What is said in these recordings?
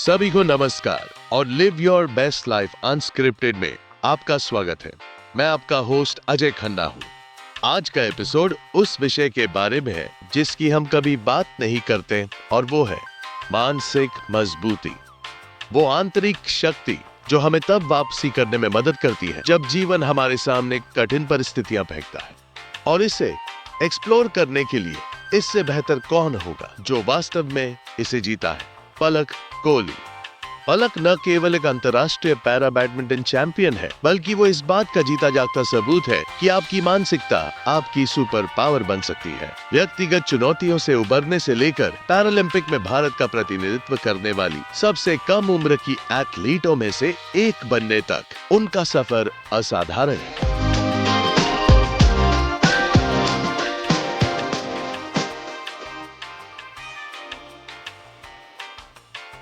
सभी को नमस्कार और live your best life unscripted में आपका स्वागत है। मैं आपका होस्ट अजय खन्ना हूँ। आज का एपिसोड उस विषय के बारे में है जिसकी हम कभी बात नहीं करते, और वो है मानसिक मजबूती। वो आंतरिक शक्ति जो हमें तब वापसी करने में मदद करती है जब जीवन हमारे सामने कठिन परिस्थितियां फेंकता है। और इसे एक्सप्लोर करने के लिए इससे बेहतर कौन होगा जो वास्तव में इसे जीता है। पलक कोहली। पलक न केवल एक अंतर्राष्ट्रीय पैरा बैडमिंटन चैंपियन है, बल्कि वो इस बात का जीता जागता सबूत है कि आपकी मानसिकता आपकी सुपर पावर बन सकती है। व्यक्तिगत चुनौतियों से उबरने से लेकर पैरालंपिक में भारत का प्रतिनिधित्व करने वाली सबसे कम उम्र की एथलीटों में से एक बनने तक उनका सफर असाधारण है।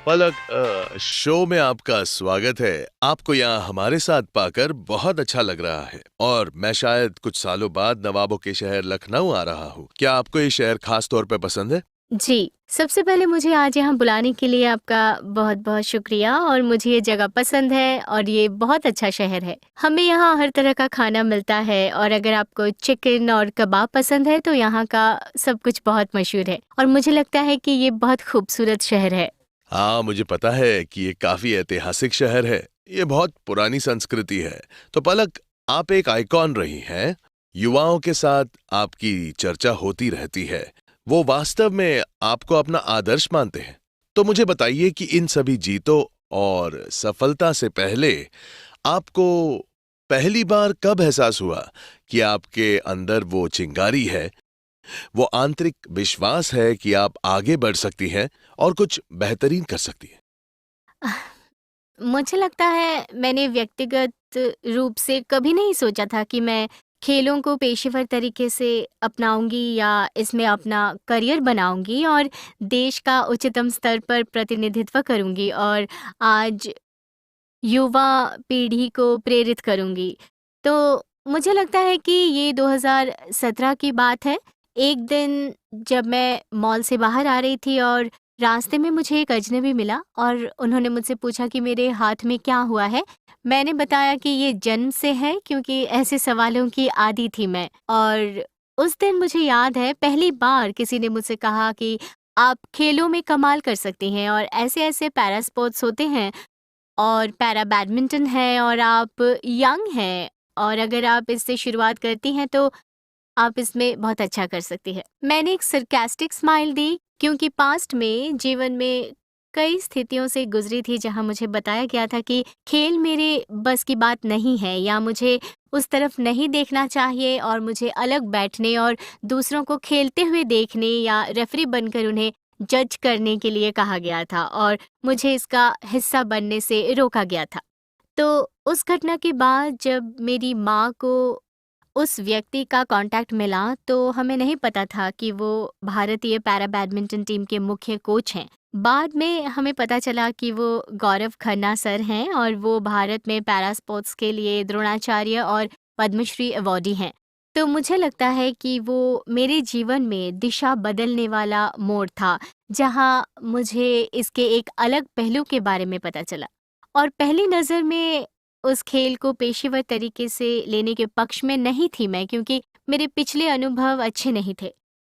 पलक, शो में आपका स्वागत है। आपको यहाँ हमारे साथ पाकर बहुत अच्छा लग रहा है, और मैं शायद कुछ सालों बाद नवाबों के शहर लखनऊ आ रहा हूँ। क्या आपको ये शहर खास तौर पे पसंद है? जी, सबसे पहले मुझे आज यहाँ बुलाने के लिए आपका बहुत बहुत शुक्रिया। और मुझे ये जगह पसंद है और ये बहुत अच्छा शहर है। हमें यहाँ हर तरह का खाना मिलता है, और अगर आपको चिकन और कबाब पसंद है तो यहाँ का सब कुछ बहुत मशहूर है। और मुझे लगता है कि ये बहुत खूबसूरत शहर है। हाँ, मुझे पता है कि ये काफी ऐतिहासिक शहर है। ये बहुत पुरानी संस्कृति है। तो पलक, आप एक आइकॉन रही हैं। युवाओं के साथ आपकी चर्चा होती रहती है। वो वास्तव में आपको अपना आदर्श मानते हैं। तो मुझे बताइए कि इन सभी जीतों और सफलता से पहले आपको पहली बार कब एहसास हुआ कि आपके अंदर वो चिंगारी है, वो आंतरिक विश्वास है कि आप आगे बढ़ सकती हैं और कुछ बेहतरीन कर सकती हैं? मुझे लगता है मैंने व्यक्तिगत रूप से कभी नहीं सोचा था कि मैं खेलों को पेशेवर तरीके से अपनाऊंगी या इसमें अपना करियर बनाऊंगी और देश का उच्चतम स्तर पर प्रतिनिधित्व करूंगी और आज युवा पीढ़ी को प्रेरित करूंगी। तो मुझे लगता है कि ये 2017 की बात है। एक दिन जब मैं मॉल से बाहर आ रही थी और रास्ते में मुझे एक अजनबी मिला और उन्होंने मुझसे पूछा कि मेरे हाथ में क्या हुआ है। मैंने बताया कि ये जन्म से है, क्योंकि ऐसे सवालों की आदी थी मैं। और उस दिन मुझे याद है पहली बार किसी ने मुझसे कहा कि आप खेलों में कमाल कर सकती हैं, और ऐसे ऐसे पैरा स्पोर्ट्स होते हैं और पैरा बैडमिंटन है, और आप यंग हैं, और अगर आप इससे शुरुआत करती हैं तो आप इसमें बहुत अच्छा कर सकती हैं। मैंने एक सरकास्टिक स्माइल दी, क्योंकि पास्ट में जीवन में कई स्थितियों से गुजरी थी जहां मुझे बताया गया था कि खेल मेरे बस की बात नहीं है, या मुझे उस तरफ नहीं देखना चाहिए, और मुझे अलग बैठने और दूसरों को खेलते हुए देखने या रेफरी बनकर उन्हें जज करने के लिए कहा गया था, और मुझे इसका हिस्सा बनने से रोका गया था। तो उस घटना के बाद जब मेरी माँ को उस व्यक्ति का कांटेक्ट मिला, तो हमें नहीं पता था कि वो भारतीय पैरा बैडमिंटन टीम के मुख्य कोच हैं। बाद में हमें पता चला कि वो गौरव खन्ना सर हैं, और वो भारत में पैरा स्पोर्ट्स के लिए द्रोणाचार्य और पद्मश्री अवॉर्डी हैं। तो मुझे लगता है कि वो मेरे जीवन में दिशा बदलने वाला मोड़ था, जहाँ मुझे इसके एक अलग पहलू के बारे में पता चला। और पहली नज़र में उस खेल को पेशेवर तरीके से लेने के पक्ष में नहीं थी मैं, क्योंकि मेरे पिछले अनुभव अच्छे नहीं थे।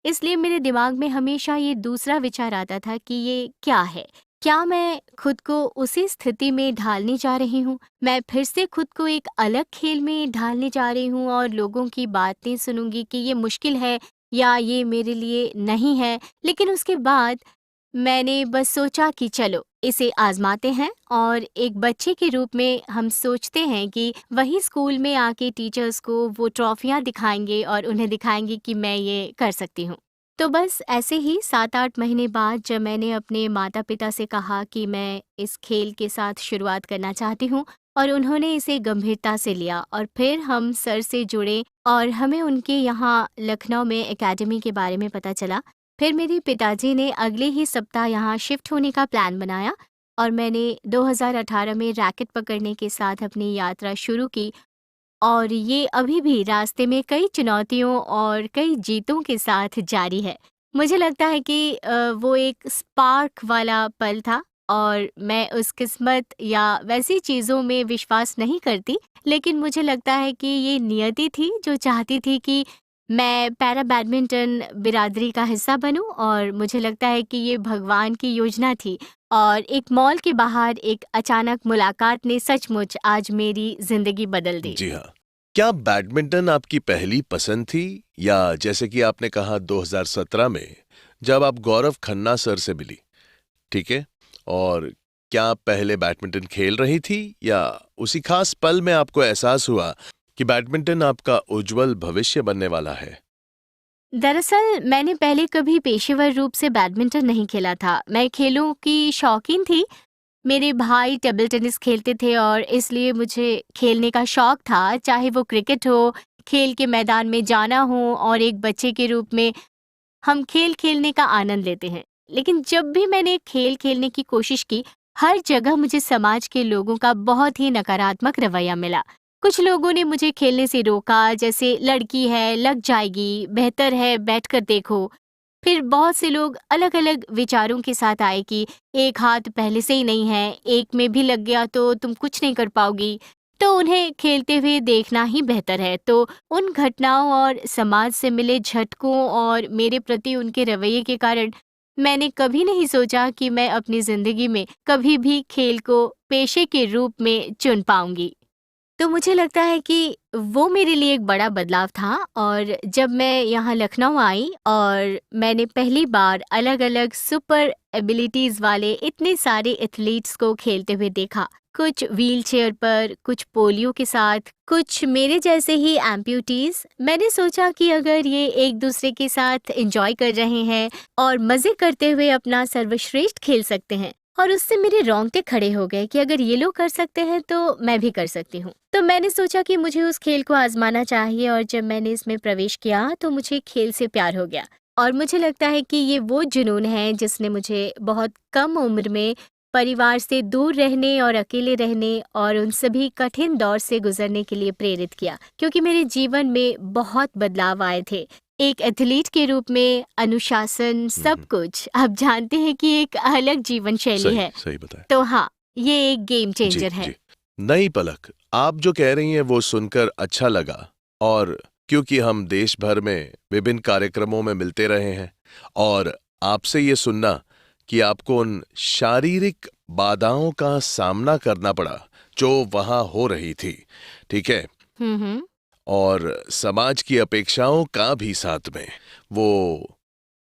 इसलिए मेरे दिमाग में हमेशा ये दूसरा विचार आता था कि ये क्या है? क्या मैं खुद को उसी स्थिति में ढालने जा रही हूँ? मैं फिर से खुद को एक अलग खेल में ढालने जा रही हूँ और लोगों की बातें सुनूंगी कि ये मुश्किल है या ये मेरे लिए नहीं है। लेकिन उसके बाद मैंने बस सोचा कि चलो इसे आजमाते हैं, और एक बच्चे के रूप में हम सोचते हैं कि वही स्कूल में आके टीचर्स को वो ट्रॉफियाँ दिखाएंगे और उन्हें दिखाएंगे कि मैं ये कर सकती हूँ। तो बस ऐसे ही 7-8 महीने बाद जब मैंने अपने माता पिता से कहा कि मैं इस खेल के साथ शुरुआत करना चाहती हूँ, और उन्होंने इसे गंभीरता से लिया, और फिर हम सर से जुड़े और हमें उनके यहाँ लखनऊ में एकेडमी के बारे में पता चला। फिर मेरे पिताजी ने अगले ही सप्ताह यहाँ शिफ्ट होने का प्लान बनाया, और मैंने 2018 में रैकेट पकड़ने के साथ अपनी यात्रा शुरू की। और ये अभी भी रास्ते में कई चुनौतियों और कई जीतों के साथ जारी है। मुझे लगता है कि वो एक स्पार्क वाला पल था और मैं उस किस्मत या वैसी चीज़ों में विश्वास नहीं करती, लेकिन मुझे लगता है कि ये नियति थी जो चाहती थी कि मैं पैरा बैडमिंटन बिरादरी का हिस्सा बनूं, और मुझे लगता है कि ये भगवान की योजना थी। और एक मॉल के बाहर एक अचानक मुलाकात ने सचमुच आज मेरी ज़िंदगी बदल दी। जी हाँ। क्या बैडमिंटन आपकी पहली पसंद थी, या जैसे कि आपने कहा 2017 में जब आप गौरव खन्ना सर से मिली, ठीक है, और क्या आप पहले बैडमिंटन खेल रही थी, या उसी खास पल में आपको एहसास हुआ कि बैडमिंटन आपका उज्जवल भविष्य बनने वाला है? दरअसल मैंने पहले कभी पेशेवर रूप से बैडमिंटन नहीं खेला था। मैं खेलों की शौकीन थी। मेरे भाई टेबल टेनिस खेलते थे और इसलिए मुझे खेलने का शौक था, चाहे वो क्रिकेट हो, खेल के मैदान में जाना हो, और एक बच्चे के रूप में हम खेल खेलने का आनंद लेते हैं। लेकिन जब भी मैंने खेल खेलने की कोशिश की, हर जगह मुझे समाज के लोगों का बहुत ही नकारात्मक रवैया मिला। कुछ लोगों ने मुझे खेलने से रोका, जैसे लड़की है, लग जाएगी, बेहतर है बैठकर देखो। फिर बहुत से लोग अलग-अलग विचारों के साथ आए कि एक हाथ पहले से ही नहीं है, एक में भी लग गया तो तुम कुछ नहीं कर पाओगी, तो उन्हें खेलते हुए देखना ही बेहतर है। तो उन घटनाओं और समाज से मिले झटकों और मेरे प्रति उनके रवैये के कारण मैंने कभी नहीं सोचा कि मैं अपनी ज़िंदगी में कभी भी खेल को पेशे के रूप में चुन पाऊँगी। तो मुझे लगता है कि वो मेरे लिए एक बड़ा बदलाव था, और जब मैं यहाँ लखनऊ आई और मैंने पहली बार अलग-अलग सुपर एबिलिटीज़ वाले इतने सारे एथलीट्स को खेलते हुए देखा, कुछ व्हीलचेयर पर, कुछ पोलियो के साथ, कुछ मेरे जैसे ही एम्प्यूटीज़, मैंने सोचा कि अगर ये एक दूसरे के साथ एंजॉय कर रहे हैं और मज़े करते हुए अपना सर्वश्रेष्ठ खेल सकते हैं, और उससे मेरे रोंगटे खड़े हो गए कि अगर ये लोग कर सकते हैं तो मैं भी कर सकती हूँ। तो मैंने सोचा कि मुझे उस खेल को आजमाना चाहिए, और जब मैंने इसमें प्रवेश किया तो मुझे खेल से प्यार हो गया। और मुझे लगता है कि ये वो जुनून है जिसने मुझे बहुत कम उम्र में परिवार से दूर रहने और अकेले रहने और उन सभी कठिन दौर से गुजरने के लिए प्रेरित किया, क्योंकि मेरे जीवन में बहुत बदलाव आए थे। एक एथलीट के रूप में अनुशासन, सब कुछ आप जानते हैं कि एक अलग जीवन शैली सही है। सही बताया। तो हाँ, ये एक गेम जी चेंजर है। जी। नई पलक, आप जो कह रही हैं वो सुनकर अच्छा लगा, और क्योंकि हम देश भर में विभिन्न कार्यक्रमों में मिलते रहे हैं, और आपसे ये सुनना कि आपको उन शारीरिक बाधाओं का सामना करना पड़ा जो वहां हो रही थी, ठीक है, हम्म। और समाज की अपेक्षाओं का भी साथ में, वो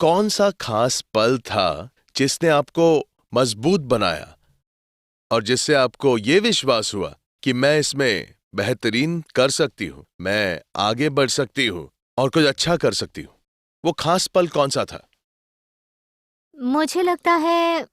कौन सा खास पल था जिसने आपको मजबूत बनाया, और जिससे आपको ये विश्वास हुआ कि मैं इसमें बेहतरीन कर सकती हूँ, मैं आगे बढ़ सकती हूँ और कुछ अच्छा कर सकती हूँ? वो खास पल कौन सा था? मुझे लगता है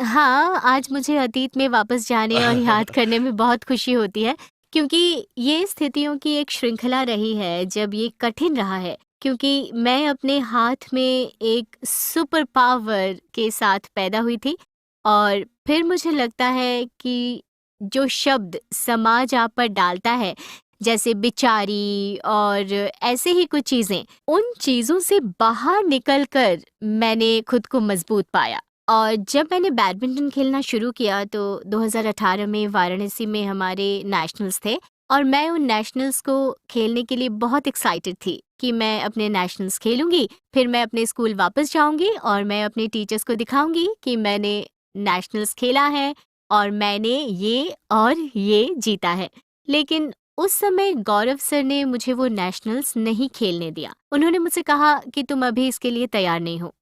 हाँ, आज मुझे अतीत में वापस जाने और याद करने में बहुत खुशी होती है, क्योंकि ये स्थितियों की एक श्रृंखला रही है जब ये कठिन रहा है, क्योंकि मैं अपने हाथ में एक सुपर पावर के साथ पैदा हुई थी, और फिर मुझे लगता है कि जो शब्द समाज आप पर डालता है, जैसे बेचारी और ऐसे ही कुछ चीज़ें, उन चीज़ों से बाहर निकल कर मैंने खुद को मजबूत पाया। और जब मैंने बैडमिंटन खेलना शुरू किया तो 2018 में वाराणसी में हमारे नेशनल्स थे, और मैं उन नेशनल्स को खेलने के लिए बहुत एक्साइटेड थी कि मैं अपने नेशनल्स खेलूंगी, फिर मैं अपने स्कूल वापस जाऊंगी और मैं अपने टीचर्स को दिखाऊंगी कि मैंने नेशनल्स खेला है और मैंने ये और ये जीता है। लेकिन उस समय गौरव सर ने मुझे वो नेशनल्स नहीं खेलने दिया। उन्होंने मुझसे कहा कि तुम अभी इसके लिए तैयार नहीं हो,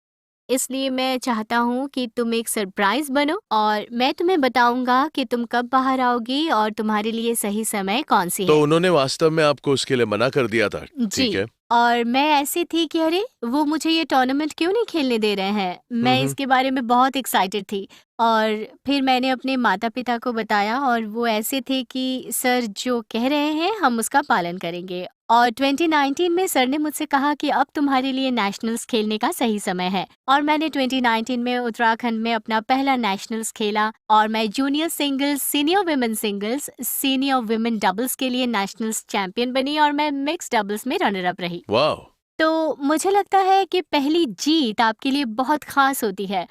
इसलिए मैं चाहता हूँ कि तुम एक सरप्राइज बनो, और मैं तुम्हें बताऊंगा कि तुम कब बाहर आओगी और तुम्हारे लिए सही समय कौन सी तो है। उन्होंने वास्तव में आपको उसके लिए मना कर दिया था, ठीक जी। है? और मैं ऐसी थी कि अरे वो मुझे ये टूर्नामेंट क्यों नहीं खेलने दे रहे हैं, मैं हम्म। इसके बारे में बहुत एक्साइटेड थी। और फिर मैंने अपने माता पिता को बताया, और वो ऐसे थे कि सर जो कह रहे हैं हम उसका पालन करेंगे। और 2019 में सर ने मुझसे कहा कि अब तुम्हारे लिए नेशनल्स खेलने का सही समय है, और मैंने 2019 में उत्तराखंड में अपना पहला नेशनल्स खेला, और मैं junior singles, senior women singles, senior women doubles के लिए नेशनल्स चैंपियन बनी, और मैं मिक्स डबल्स में रनर अप रही। वाह। तो मुझे लगता है कि पहली जीत आपके लिए बहुत खास होती है,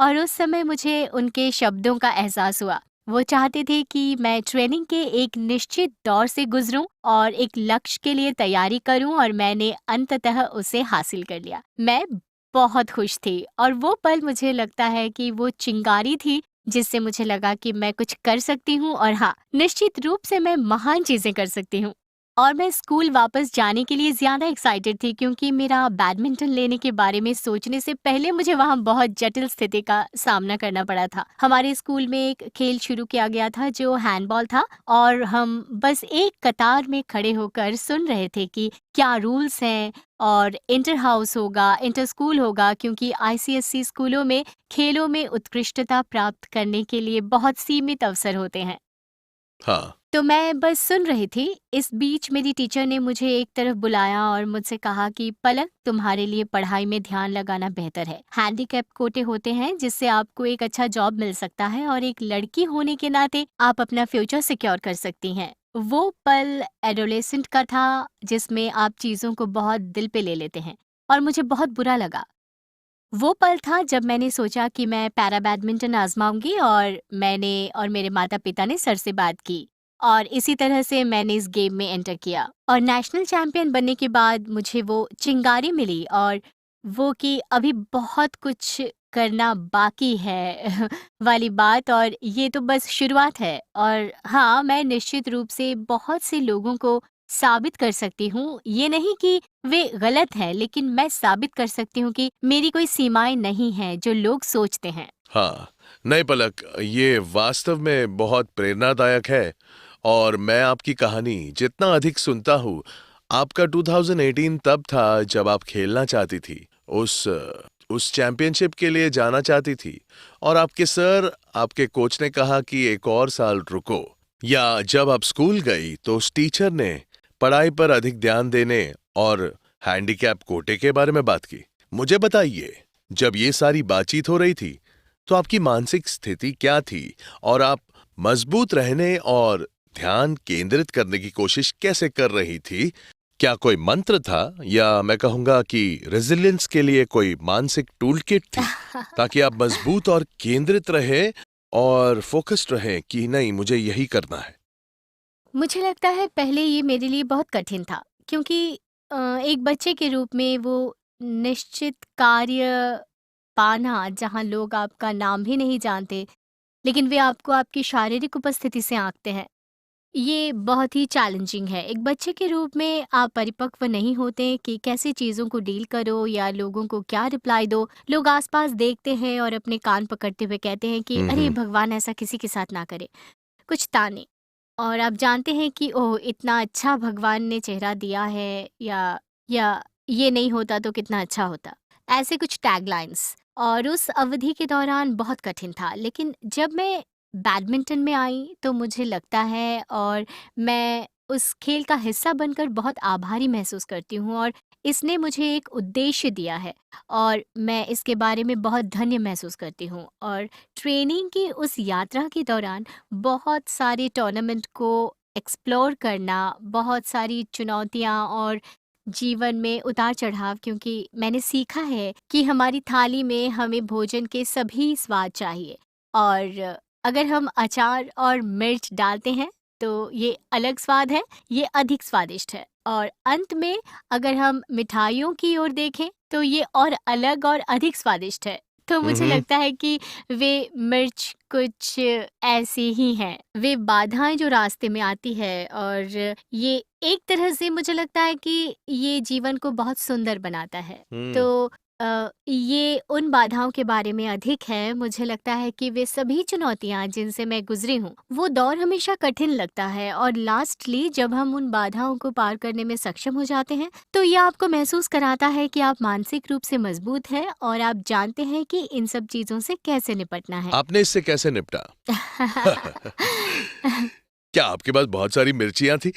और उस समय मुझे उनके शब्दों का एहसास हुआ। वो चाहते थे कि मैं ट्रेनिंग के एक निश्चित दौर से गुजरूं और एक लक्ष्य के लिए तैयारी करूं, और मैंने अंततः उसे हासिल कर लिया। मैं बहुत खुश थी, और वो पल मुझे लगता है कि वो चिंगारी थी जिससे मुझे लगा कि मैं कुछ कर सकती हूँ, और हाँ, निश्चित रूप से मैं महान चीजें कर सकती हूँ। और मैं स्कूल वापस जाने के लिए ज़्यादा एक्साइटेड थी, क्योंकि मेरा बैडमिंटन लेने के बारे में सोचने से पहले मुझे वहाँ बहुत जटिल स्थिति का सामना करना पड़ा था। हमारे स्कूल में एक खेल शुरू किया गया था जो हैंडबॉल था, और हम बस एक कतार में खड़े होकर सुन रहे थे कि क्या रूल्स हैं, और इंटर हाउस होगा, इंटर स्कूल होगा, क्योंकि आईसीएसई स्कूलों में खेलों में उत्कृष्टता प्राप्त करने के लिए बहुत सीमित अवसर होते हैं। हाँ। तो मैं बस सुन रही थी। इस बीच मेरी टीचर ने मुझे एक तरफ बुलाया और मुझसे कहा कि पलक, तुम्हारे लिए पढ़ाई में ध्यान लगाना बेहतर है। हैंडीकैप कोटे होते हैं जिससे आपको एक अच्छा जॉब मिल सकता है, और एक लड़की होने के नाते आप अपना फ्यूचर सिक्योर कर सकती हैं। वो पल एडोलेसेंट का था जिसमें आप चीज़ों को बहुत दिल पे ले लेते हैं, और मुझे बहुत बुरा लगा। वो पल था जब मैंने सोचा कि मैं पैरा बैडमिंटन आजमाऊंगी, और मैंने और मेरे माता पिता ने सर से बात की, और इसी तरह से मैंने इस गेम में एंटर किया। और नेशनल चैंपियन बनने के बाद मुझे वो चिंगारी मिली, और वो कि अभी बहुत कुछ करना बाकी है वाली बात, और ये तो बस शुरुआत है। और हाँ, मैं निश्चित रूप से बहुत से लोगों को साबित कर सकती हूँ, ये नहीं कि वे गलत हैं, लेकिन मैं साबित कर सकती हूँ कि मेरी कोई सीमाएं नहीं हैं जो लोग सोचते हैं। हाँ, नहीं पलक, ये वास्तव में बहुत प्रेरणादायक है। और मैं आपकी कहानी जितना अधिक सुनता हूँ, आपका 2018 तब था जब आप खेलना चाहती थी, उस चैंपियनशिप के लिए जाना चाहती थी, और आपके सर, आपके कोच ने कहा कि एक और साल रुको। या जब आप स्कूल गई तो उस टीचर ने पढ़ाई पर अधिक ध्यान देने और हैंडीकैप कोटे के बारे में बात की। मुझे बताइए, जब ये सारी बातचीत हो रही थी तो आपकी मानसिक स्थिति क्या थी, और आप मजबूत रहने और ध्यान केंद्रित करने की कोशिश कैसे कर रही थी? क्या कोई मंत्र था, या मैं कहूंगा कि रेजिलियंस के लिए कोई मानसिक टूल किट थी, ताकि आप मजबूत और केंद्रित रहे और फोकस्ड रहें कि नहीं, मुझे यही करना है? मुझे लगता है पहले ये मेरे लिए बहुत कठिन था, क्योंकि एक बच्चे के रूप में वो निश्चित कार्य पाना जहाँ लोग आपका नाम भी नहीं जानते, लेकिन वे आपको आपकी शारीरिक उपस्थिति से आंकते हैं, ये बहुत ही चैलेंजिंग है। एक बच्चे के रूप में आप परिपक्व नहीं होते कि कैसे चीज़ों को डील करो या लोगों को क्या रिप्लाई दो। लोग आसपास देखते हैं और अपने कान पकड़ते हुए कहते हैं कि अरे हम्म। भगवान, ऐसा किसी के साथ ना करे। कुछ ताने, और आप जानते हैं कि ओह, इतना अच्छा भगवान ने चेहरा दिया है, या ये नहीं होता तो कितना अच्छा होता। ऐसे कुछ टैगलाइंस, और उस अवधि के दौरान बहुत कठिन था। लेकिन जब मैं बैडमिंटन में आई तो मुझे लगता है, और मैं उस खेल का हिस्सा बनकर बहुत आभारी महसूस करती हूँ, और इसने मुझे एक उद्देश्य दिया है, और मैं इसके बारे में बहुत धन्य महसूस करती हूँ। और ट्रेनिंग की उस यात्रा के दौरान बहुत सारे टूर्नामेंट को एक्सप्लोर करना, बहुत सारी चुनौतियाँ और जीवन में उतार-चढ़ाव, क्योंकि मैंने सीखा है कि हमारी थाली में हमें भोजन के सभी स्वाद चाहिए, और अगर हम अचार और मिर्च डालते हैं तो ये अलग स्वाद है, ये अधिक स्वादिष्ट है, और अंत में अगर हम मिठाइयों की ओर देखें तो ये और अलग और अधिक स्वादिष्ट है। तो मुझे हम्म। लगता है कि वे मिर्च कुछ ऐसी ही हैं, वे बाधाएँ जो रास्ते में आती है, और ये एक तरह से मुझे लगता है कि ये जीवन को बहुत सुंदर बनाता है। हम्म। तो ये उन बाधाओं के बारे में अधिक है। मुझे लगता है कि वे सभी चुनौतियाँ जिनसे मैं गुज़री हूँ, वो दौर हमेशा कठिन लगता है, और लास्टली जब हम उन बाधाओं को पार करने में सक्षम हो जाते हैं, तो ये आपको महसूस कराता है कि आप मानसिक रूप से मज़बूत हैं, और आप जानते हैं कि इन सब चीज़ों से कैसे निपटना है। आपने इससे कैसे निपटा? क्या आपके पास बहुत सारी मिर्चियाँ थी?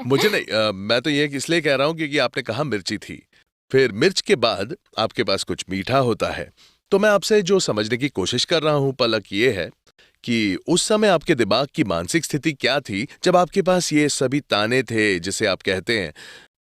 मुझे नहीं, मैं तो ये इसलिए कह रहा हूँ क्योंकि आपने कहा मिर्ची थी। फिर मिर्च के बाद आपके पास कुछ मीठा होता है। तो मैं आपसे जो समझने की कोशिश कर रहा हूँ पलक, ये है कि उस समय आपके दिमाग की मानसिक स्थिति क्या थी जब आपके पास ये सभी ताने थे जिसे आप कहते हैं,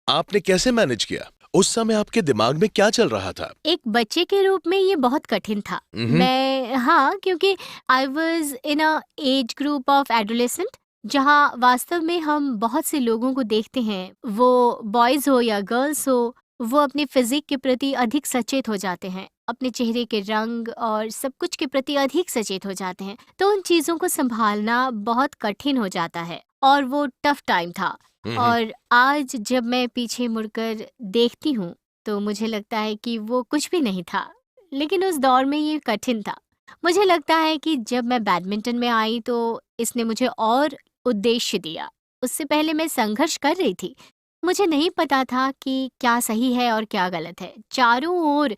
आपने कैसे मैनेज किया? उस समय आपके दिमाग में क्या चल रहा था? एक बच्चे के रूप में ये बहुत कठिन था। मैं हाँ, क्योंकि I was in a age group of adolescent, जहाँ वास्तव में हम बहुत से लोगों को देखते हैं, वो बॉयज़ हो या गर्ल्स हो, वो अपने फिज़िक के प्रति अधिक सचेत हो जाते हैं, अपने चेहरे के रंग और सब कुछ के प्रति अधिक सचेत हो जाते हैं। तो उन चीज़ों को सँभालना बहुत कठिन हो जाता है और वो टफ़ टाइम था। और आज जब मैं पीछे मुड़कर देखती हूँ, तो मुझे लगता है कि वो कुछ भी नहीं था, लेकिन उस दौर में ये कठिन था। मुझे लगता है कि जब मैं बैडमिंटन में आई तो इसने मुझे और उद्देश्य दिया। उससे पहले मैं संघर्ष कर रही थी। मुझे नहीं पता था कि क्या सही है और क्या गलत है। चारों ओर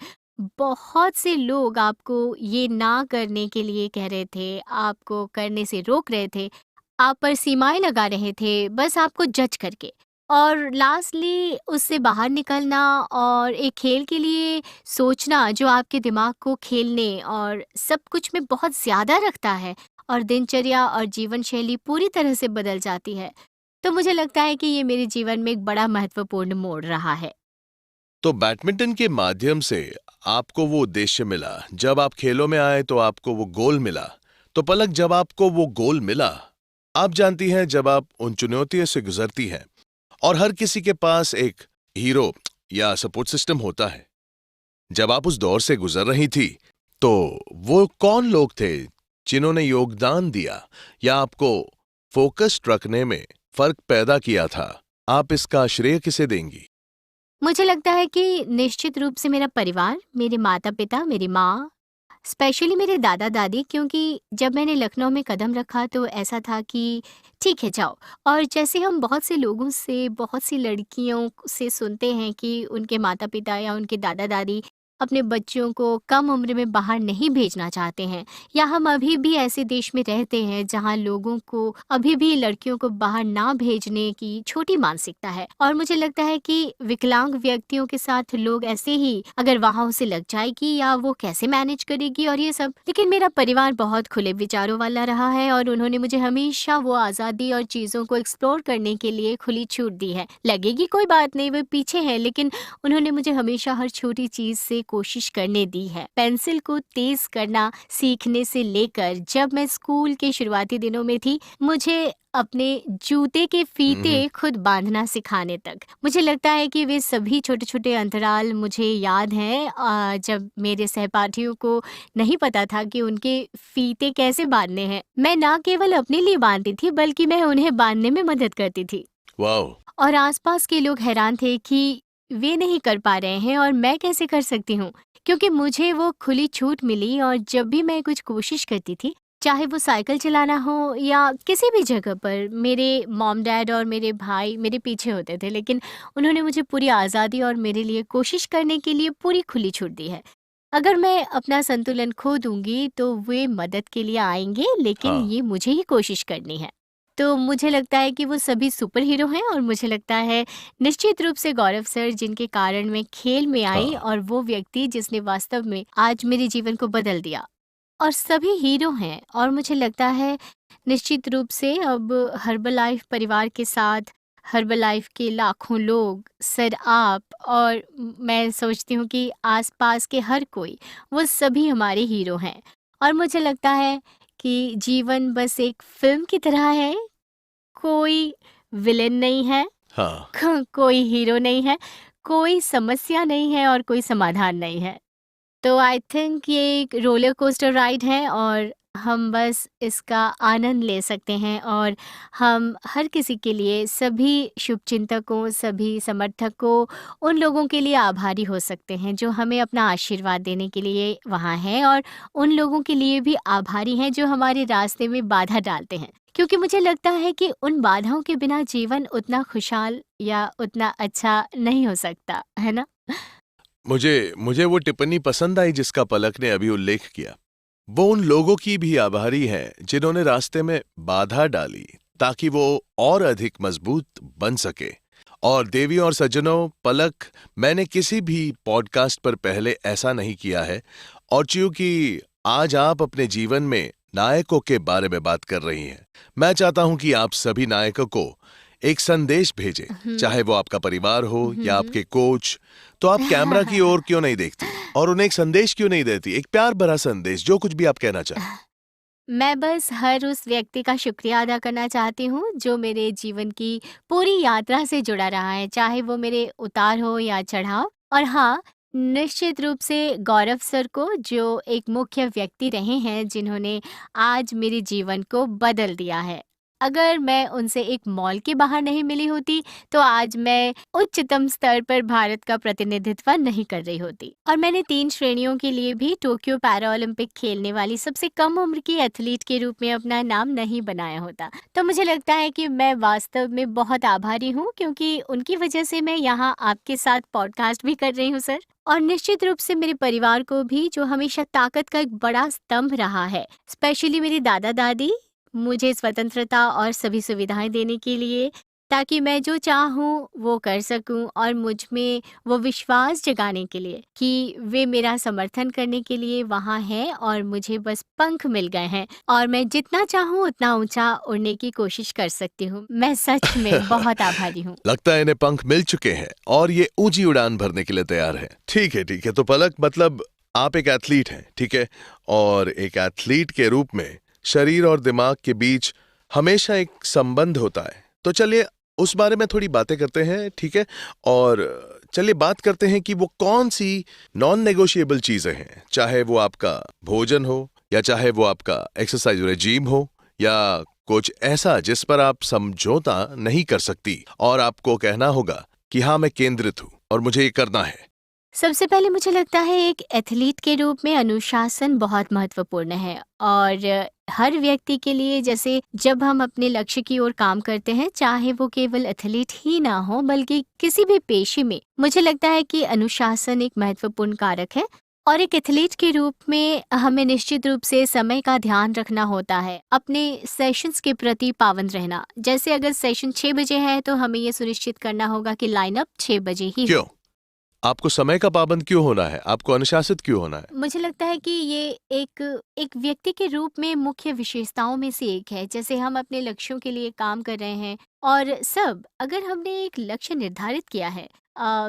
बहुत से लोग आपको ये ना करने के लिए कह रहे थे, आपको करने से रोक रहे थे, आप पर सीमाएँ लगा रहे थे, बस आपको जज करके। और लास्टली उससे बाहर निकलना और एक खेल के लिए सोचना जो आपके दिमाग को खेलने और सब कुछ में बहुत ज़्यादा रखता है और दिनचर्या और जीवन शैली पूरी तरह से बदल जाती है। तो मुझे लगता है कि ये मेरे जीवन में एक बड़ा महत्वपूर्ण मोड़ रहा है। तो बैडमिंटन के माध्यम से आपको वो उद्देश्य मिला, जब आप खेलों में आए तो आपको वो गोल मिला। तो पलक, जब आपको वो गोल मिला, आप जानती हैं जब आप उन चुनौतियों से गुजरती हैं और हर किसी के पास एक हीरो या सपोर्ट सिस्टम होता है, जब आप उस दौर से गुजर रही थी तो वो कौन लोग थे जिन्होंने योगदान दिया या आपको फोकस्ड रखने में फर्क पैदा किया था? आप इसका श्रेय किसे देंगी? मुझे लगता है कि निश्चित रूप से मेरा परिवार, मेरे माता-पिता, मेरी माँ, स्पेशली मेरे दादा-दादी, क्योंकि जब मैंने लखनऊ में कदम रखा तो ऐसा था कि ठीक है जाओ। और जैसे हम बहुत से लोगों से, बहुत सी लड़कियों से सुनते हैं कि उनके माता-पिता या उनके दादा-दादी अपने बच्चों को कम उम्र में बाहर नहीं भेजना चाहते हैं, या हम अभी भी ऐसे देश में रहते हैं जहाँ लोगों को अभी भी लड़कियों को बाहर ना भेजने की छोटी मानसिकता है। और मुझे लगता है कि विकलांग व्यक्तियों के साथ लोग ऐसे ही अगर वहाँ उसे लग जाएगी या वो कैसे मैनेज करेगी और ये सब। लेकिन मेरा परिवार बहुत खुले विचारों वाला रहा है और उन्होंने मुझे हमेशा वो आज़ादी और चीज़ों को एक्सप्लोर करने के लिए खुली छूट दी है। लगेगी कोई बात नहीं, वो पीछे है, लेकिन उन्होंने मुझे हमेशा हर छोटी चीज़ से कोशिश करने दी है। पेंसिल को तेज़ करना सीखने से लेकर जब मैं स्कूल के शुरुआती दिनों में थी, मुझे अपने जूते के फीते खुद बांधना सिखाने तक। मुझे लगता है कि वे सभी छोटे-छोटे अंतराल मुझे याद हैं, जब मेरे सहपाठियों को नहीं पता था कि उनके फीते कैसे बांधने हैं। मैं ना केवल अपने लिए बांधती थी, बल्कि मैं उन्हें बांधने में मदद करती थी। वाओ! और आसपास के लोग हैरान थे कि वे नहीं कर पा रहे हैं और मैं कैसे कर सकती हूँ, क्योंकि मुझे वो खुली छूट मिली। और जब भी मैं कुछ कोशिश करती थी, चाहे वो साइकिल चलाना हो या किसी भी जगह पर, मेरे मॉम डैड और मेरे भाई मेरे पीछे होते थे, लेकिन उन्होंने मुझे पूरी आज़ादी और मेरे लिए कोशिश करने के लिए पूरी खुली छूट दी है। अगर मैं अपना संतुलन खो दूंगी तो वे मदद के लिए आएंगे, लेकिन हाँ। ये मुझे ही कोशिश करनी है। तो मुझे लगता है कि वो सभी सुपर हीरो हैं और मुझे लगता है निश्चित रूप से गौरव सर, जिनके कारण मैं खेल में आई, हाँ। और वो व्यक्ति जिसने वास्तव में आज मेरे जीवन को बदल दिया। और सभी हीरो हैं और मुझे लगता है निश्चित रूप से अब हर्बलाइफ परिवार के साथ हर्बलाइफ के लाखों लोग, सर आप, और मैं सोचती हूँ कि आसपास के हर कोई, वो सभी हमारे हीरो हैं। और मुझे लगता है कि जीवन बस एक फ़िल्म की तरह है, कोई विलेन नहीं है, हाँ। कोई हीरो नहीं है, कोई समस्या नहीं है और कोई समाधान नहीं है। तो आई थिंक ये एक रोलर कोस्टर राइड है और हम बस इसका आनंद ले सकते हैं। और हम हर किसी के लिए, सभी शुभचिंतकों, सभी समर्थकों, उन लोगों के लिए आभारी हो सकते हैं जो हमें अपना आशीर्वाद देने के लिए वहाँ हैं, और उन लोगों के लिए भी आभारी हैं जो हमारे रास्ते में बाधा डालते हैं, क्योंकि मुझे लगता है कि उन बाधाओं के बिना जीवन उतना खुशहाल या उतना अच्छा नहीं हो सकता, है ना? मुझे मुझे वो टिप्पणी पसंद आई जिसका पलक ने अभी उल्लेख किया। वो उन लोगों की भी आभारी है जिन्होंने रास्ते में बाधा डाली ताकि वो और अधिक मजबूत बन सके। और देवी और सज्जनों, पलक, मैंने किसी भी पॉडकास्ट पर पहले ऐसा नहीं किया है, और चूंकि आज आप अपने जीवन में नायकों के बारे में बात कर रही हैं, मैं चाहता हूं कि आप सभी नायकों को एक संदेश भेजे, हम्म, चाहे वो आपका परिवार हो या हम्म। आपके कोच, तो आप कैमरा की ओर क्यों नहीं देखती और उन्हें एक संदेश क्यों नहीं देती, एक प्यार भरा संदेश, जो कुछ भी आप कहना चाहें। मैं बस हर उस व्यक्ति का शुक्रिया अदा करना चाहती हूँ जो मेरे जीवन की पूरी यात्रा से जुड़ा रहा है, चाहे वो मेरे उतार हो या चढ़ाव। और हाँ, निश्चित रूप से गौरव सर को, जो एक मुख्य व्यक्ति रहे हैं जिन्होंने आज मेरे जीवन को बदल दिया है। अगर मैं उनसे एक मॉल के बाहर नहीं मिली होती तो आज मैं उच्चतम स्तर पर भारत का प्रतिनिधित्व नहीं कर रही होती। और मैंने 3 श्रेणियों के लिए भी टोक्यो पैरा ओलंपिक खेलने वाली सबसे कम उम्र की एथलीट के रूप में अपना नाम नहीं बनाया होता। तो मुझे लगता है कि मैं वास्तव में बहुत आभारी हूँ, क्योंकि उनकी वजह से मैं यहाँ आपके साथ पॉडकास्ट भी कर रही हूँ सर। और निश्चित रूप से मेरे परिवार को भी, जो हमेशा ताकत का एक बड़ा स्तंभ रहा है, स्पेशली मेरी दादा दादी, मुझे स्वतंत्रता और सभी सुविधाएं देने के लिए, ताकि मैं जो चाहूँ वो कर सकूं, और मुझ में वो विश्वास जगाने के लिए कि वे मेरा समर्थन करने के लिए वहाँ हैं और मुझे बस पंख मिल गए हैं और मैं जितना चाहूँ उतना ऊंचा उड़ने की कोशिश कर सकती हूँ। मैं सच में बहुत आभारी हूँ। लगता है इन्हें पंख मिल चुके हैं और ये ऊंची उड़ान भरने के लिए तैयार है। ठीक है, ठीक है। तो पलक, मतलब आप एक एथलीट हैं, ठीक है, और एक एथलीट के रूप में शरीर और दिमाग के बीच हमेशा एक संबंध होता है। तो चलिए उस बारे में थोड़ी बातें करते हैं, ठीक है। और चलिए बात करते हैं कि वो कौन सी नॉन नेगोशिएबल चीजें हैं, चाहे वो आपका भोजन हो या चाहे वो आपका एक्सरसाइज रेजीम हो या कुछ ऐसा जिस पर आप समझौता नहीं कर सकती और आपको कहना होगा कि हाँ, मैं केंद्रित हूं और मुझे ये करना है। सबसे पहले मुझे लगता है एक एथलीट के रूप में अनुशासन बहुत महत्वपूर्ण है। और हर व्यक्ति के लिए, जैसे जब हम अपने लक्ष्य की ओर काम करते हैं, चाहे वो केवल एथलीट ही ना हो बल्कि किसी भी पेशे में, मुझे लगता है कि अनुशासन एक महत्वपूर्ण कारक है। और एक एथलीट के रूप में हमें निश्चित रूप से समय का ध्यान रखना होता है, अपने सेशंस के प्रति पाबंद रहना। जैसे अगर सेशन 6 बजे है तो हमें ये सुनिश्चित करना होगा कि लाइनअप 6 बजे ही क्यों? हो। आपको समय का पाबंद क्यों होना है? आपको अनुशासित क्यों होना है? मुझे लगता है कि ये एक एक व्यक्ति के रूप में मुख्य विशेषताओं में से एक है। जैसे हम अपने लक्ष्यों के लिए काम कर रहे हैं और सब, अगर हमने एक लक्ष्य निर्धारित किया है,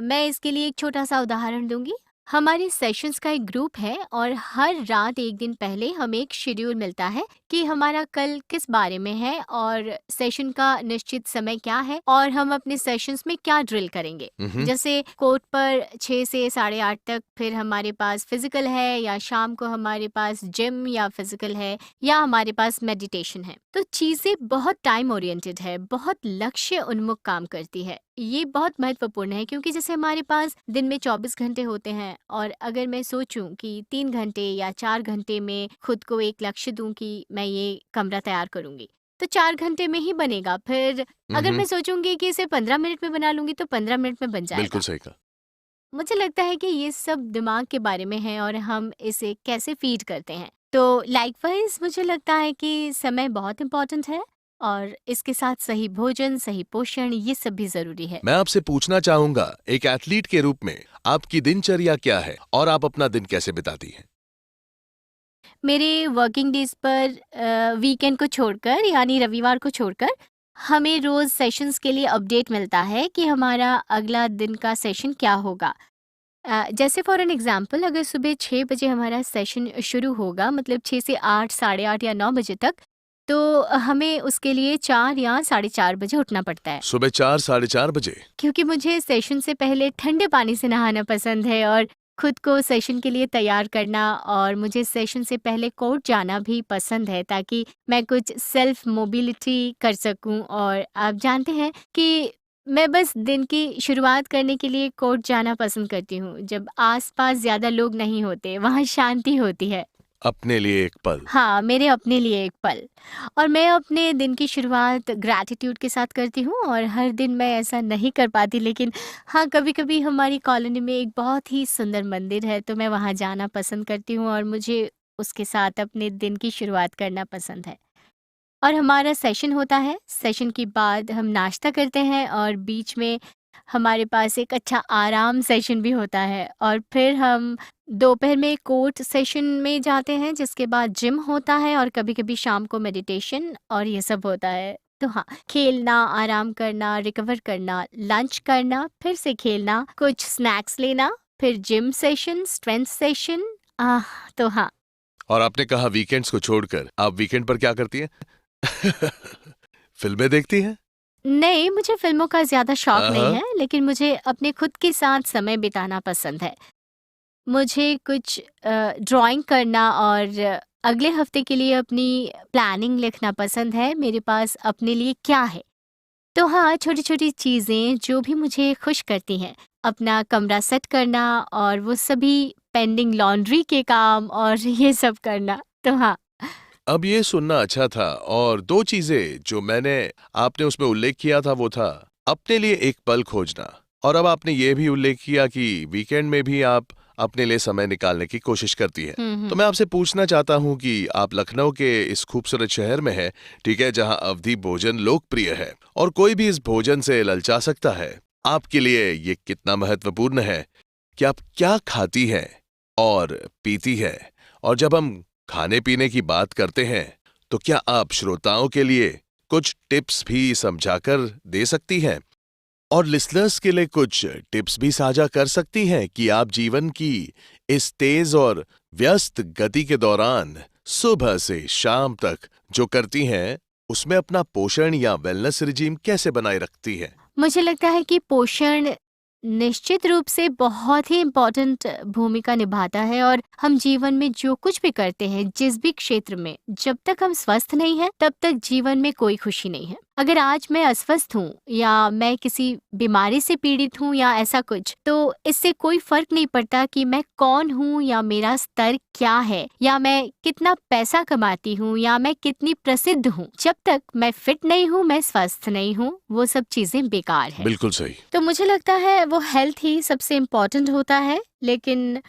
मैं इसके लिए एक छोटा सा उदाहरण दूंगी। हमारे सेशंस का एक ग्रुप है और हर रात एक दिन पहले हमें एक शेड्यूल मिलता है कि हमारा कल किस बारे में है और सेशन का निश्चित समय क्या है और हम अपने सेशंस में क्या ड्रिल करेंगे। जैसे कोर्ट पर 6 से 8:30 तक फिर हमारे पास फिजिकल है, या शाम को हमारे पास जिम या फिजिकल है, या हमारे पास मेडिटेशन है। तो चीज़ें बहुत टाइम ओरिएंटेड है, बहुत लक्ष्य उन्मुख काम करती है। ये बहुत महत्वपूर्ण है, क्योंकि जैसे हमारे पास दिन में 24 घंटे होते हैं और अगर मैं सोचूं कि 3 घंटे या 4 घंटे में खुद को एक लक्ष्य दूं कि मैं ये कमरा तैयार करूंगी, तो 4 घंटे में ही बनेगा। फिर अगर मैं सोचूंगी कि इसे 15 मिनट में बना लूंगी तो 15 मिनट में बन बिल्कुल जाएगा। सही कहा। मुझे लगता है कि ये सब दिमाग के बारे में है और हम इसे कैसे फीड करते हैं। तो लाइकवाइज मुझे लगता है कि समय बहुत इम्पोर्टेंट है और इसके साथ सही भोजन, सही पोषण, ये सब भी ज़रूरी है। मैं आपसे पूछना चाहूंगा, एक एथलीट के रूप में आपकी दिनचर्या क्या है और आप अपना दिन कैसे बिताती हैं? मेरे वर्किंग डेज़ पर वीकेंड को छोड़कर, यानी रविवार को छोड़कर, हमें रोज़ सेशंस के लिए अपडेट मिलता है कि हमारा अगला दिन का सेशन क्या होगा। जैसे फॉर एन एग्जांपल, अगर सुबह 6 बजे हमारा सेशन शुरू होगा, मतलब 6 से 8, साढ़े 8 या 9 बजे तक, तो हमें उसके लिए 4 या साढ़े 4 बजे उठना पड़ता है। सुबह 4, साढ़े 4 बजे? क्योंकि मुझे सेशन से पहले ठंडे पानी से नहाना पसंद है और खुद को सेशन के लिए तैयार करना, और मुझे सेशन से पहले कोर्ट जाना भी पसंद है ताकि मैं कुछ सेल्फ मोबिलिटी कर सकूं। और आप जानते हैं कि मैं बस दिन की शुरुआत करने के लिए कोर्ट जाना पसंद करती हूँ, जब आसपास ज़्यादा लोग नहीं होते, वहाँ शांति होती है। अपने लिए एक पल। हाँ, मेरे अपने लिए एक पल। और मैं अपने दिन की शुरुआत ग्रैटिट्यूड के साथ करती हूँ और हर दिन मैं ऐसा नहीं कर पाती, लेकिन हाँ, कभी-कभी हमारी कॉलोनी में एक बहुत ही सुंदर मंदिर है, तो मैं वहाँ जाना पसंद करती हूँ और मुझे उसके साथ अपने दिन की शुरुआत करना पसंद है। और हमारा सेशन होता है, सेशन के बाद हम नाश्ता करते हैं और बीच में हमारे पास एक अच्छा आराम सेशन भी होता है, और फिर हम दोपहर में कोर्ट सेशन में जाते हैं, जिसके बाद जिम होता है और कभी-कभी शाम को मेडिटेशन, और ये सब होता है। तो हाँ, खेलना, आराम करना, रिकवर करना, लंच करना, फिर से खेलना, कुछ स्नैक्स लेना, फिर जिम सेशन, स्ट्रेंथ सेशन। आह, तो हाँ। और आपने कहा वीकेंड्स को छोड़कर आप वीकेंड पर क्या करती हैं? फिल्में देखती हैं? नहीं, मुझे फ़िल्मों का ज़्यादा शौक नहीं हाँ। है, लेकिन मुझे अपने खुद के साथ समय बिताना पसंद है। मुझे कुछ ड्राइंग करना और अगले हफ्ते के लिए अपनी प्लानिंग लिखना पसंद है, मेरे पास अपने लिए क्या है। तो हाँ, छोटी-छोटी चीज़ें जो भी मुझे खुश करती हैं, अपना कमरा सेट करना और वो सभी पेंडिंग लॉन्ड्री के काम और ये सब करना। तो हाँ। अब ये सुनना अच्छा था, और दो चीजें जो आपने उसमें उल्लेख किया था वो था अपने लिए एक पल खोजना, और अब आपने ये भी उल्लेख किया कि वीकेंड में भी आप अपने लिए समय निकालने की कोशिश करती हैं। हुँ, तो हुँ। मैं आपसे पूछना चाहता हूं कि आप लखनऊ के इस खूबसूरत शहर में हैं, ठीक है, जहां अवधी भोजन लोकप्रिय है और कोई भी इस भोजन से ललचा सकता है। आपके लिए ये कितना महत्वपूर्ण है कि आप क्या खाती हैं और पीती है? और जब हम खाने पीने की बात करते हैं, तो क्या आप श्रोताओं के लिए कुछ टिप्स भी समझाकर दे सकती हैं, और लिसनर्स के लिए कुछ टिप्स भी साझा कर सकती हैं कि आप जीवन की इस तेज और व्यस्त गति के दौरान सुबह से शाम तक जो करती हैं, उसमें अपना पोषण या वेलनेस रिजीम कैसे बनाए रखती हैं? मुझे लगता है कि पोषण निश्चित रूप से बहुत ही इम्पोर्टेंट भूमिका निभाता है और हम जीवन में जो कुछ भी करते हैं, जिस भी क्षेत्र में, जब तक हम स्वस्थ नहीं हैं, तब तक जीवन में कोई खुशी नहीं है। अगर आज मैं अस्वस्थ हूँ या मैं किसी बीमारी से पीड़ित हूँ या ऐसा कुछ, तो इससे कोई फर्क नहीं पड़ता कि मैं कौन हूँ या मेरा स्तर क्या है या मैं कितना पैसा कमाती हूँ या मैं कितनी प्रसिद्ध हूँ। जब तक मैं फिट नहीं हूँ, मैं स्वस्थ नहीं हूँ, वो सब चीजें बेकार है। बिल्कुल सही। तो मुझे लगता है वो हेल्थ ही सबसे इम्पोर्टेंट होता है, लेकिन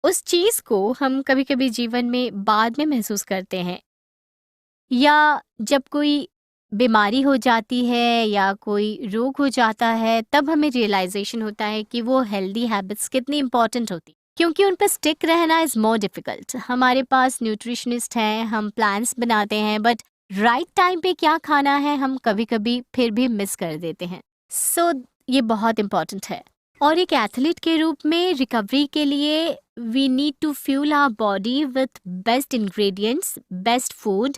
उस चीज़ को हम कभी-कभी जीवन में बाद में महसूस करते हैं या जब कोई बीमारी हो जाती है या कोई रोग हो जाता है, तब हमें रियलाइज़ेशन होता है कि वो हेल्दी हैबिट्स कितनी इम्पोर्टेंट होती, क्योंकि उन पे स्टिक रहना इज़ मोर डिफ़िकल्ट। हमारे पास न्यूट्रिशनिस्ट हैं, हम प्लान्स बनाते हैं, बट राइट टाइम पे क्या खाना है, हम कभी-कभी फिर भी मिस कर देते हैं। सो ये बहुत इम्पोर्टेंट है। और एक एथलीट के रूप में रिकवरी के लिए we need to fuel our body with best ingredients, best food,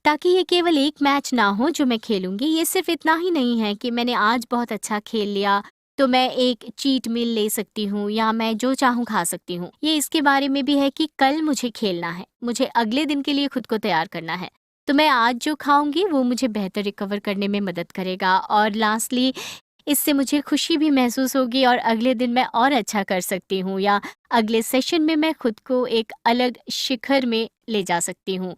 ताकि ये केवल एक मैच ना हो जो मैं खेलूंगी। ये सिर्फ इतना ही नहीं है कि मैंने आज बहुत अच्छा खेल लिया तो मैं एक चीट मील ले सकती हूँ या मैं जो चाहूँ खा सकती हूँ। ये इसके बारे में भी है कि कल मुझे खेलना है, मुझे अगले दिन के लिए खुद को तैयार करना है। तो मैं आज जो खाऊंगी वो मुझे बेहतर रिकवर करने में मदद करेगा और लास्टली इससे मुझे खुशी भी महसूस होगी और अगले दिन मैं और अच्छा कर सकती हूँ या अगले सेशन में मैं खुद को एक अलग शिखर में ले जा सकती हूँ।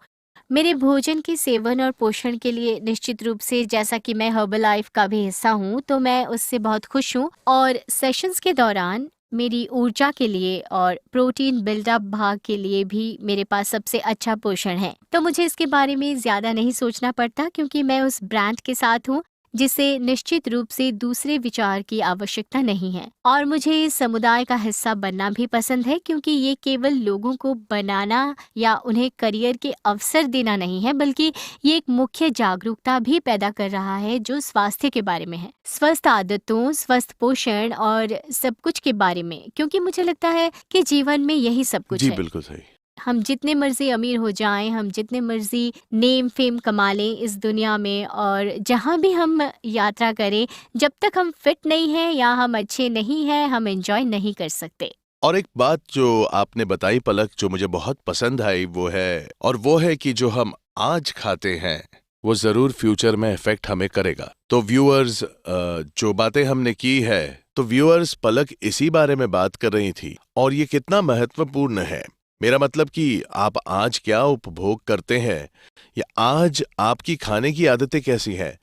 मेरे भोजन के सेवन और पोषण के लिए निश्चित रूप से, जैसा कि मैं हर्बलाइफ का भी हिस्सा हूँ, तो मैं उससे बहुत खुश हूँ और सेशंस के दौरान मेरी ऊर्जा के लिए और प्रोटीन बिल्डअप भाग के लिए भी मेरे पास सबसे अच्छा पोषण है। तो मुझे इसके बारे में ज़्यादा नहीं सोचना पड़ता क्योंकि मैं उस ब्रांड के साथ हूँ जिसे निश्चित रूप से दूसरे विचार की आवश्यकता नहीं है। और मुझे इस समुदाय का हिस्सा बनना भी पसंद है क्योंकि ये केवल लोगों को बनाना या उन्हें करियर के अवसर देना नहीं है, बल्कि ये एक मुख्य जागरूकता भी पैदा कर रहा है जो स्वास्थ्य के बारे में है, स्वस्थ आदतों, स्वस्थ पोषण और सब कुछ के बारे में, क्योंकि मुझे लगता है कि जीवन में यही सब कुछ जी है। बिल्कुल सही। हम जितने मर्जी अमीर हो जाएं, हम जितने मर्जी नेम फेम कमा लें इस दुनिया में और जहाँ भी हम यात्रा करें, जब तक हम फिट नहीं हैं या हम अच्छे नहीं हैं, हम एंजॉय नहीं कर सकते। और एक बात जो आपने बताई पलक, जो मुझे बहुत पसंद आई, वो है कि जो हम आज खाते हैं वो जरूर फ्यूचर में इफेक्ट हमें करेगा। तो व्यूअर्स, जो बातें हमने की है, तो व्यूअर्स, पलक इसी बारे में बात कर रही थी और ये कितना महत्वपूर्ण है। मेरा मतलब कि आप आज क्या उपभोग करते हैं या आज आपकी खाने की आदतें कैसी हैं,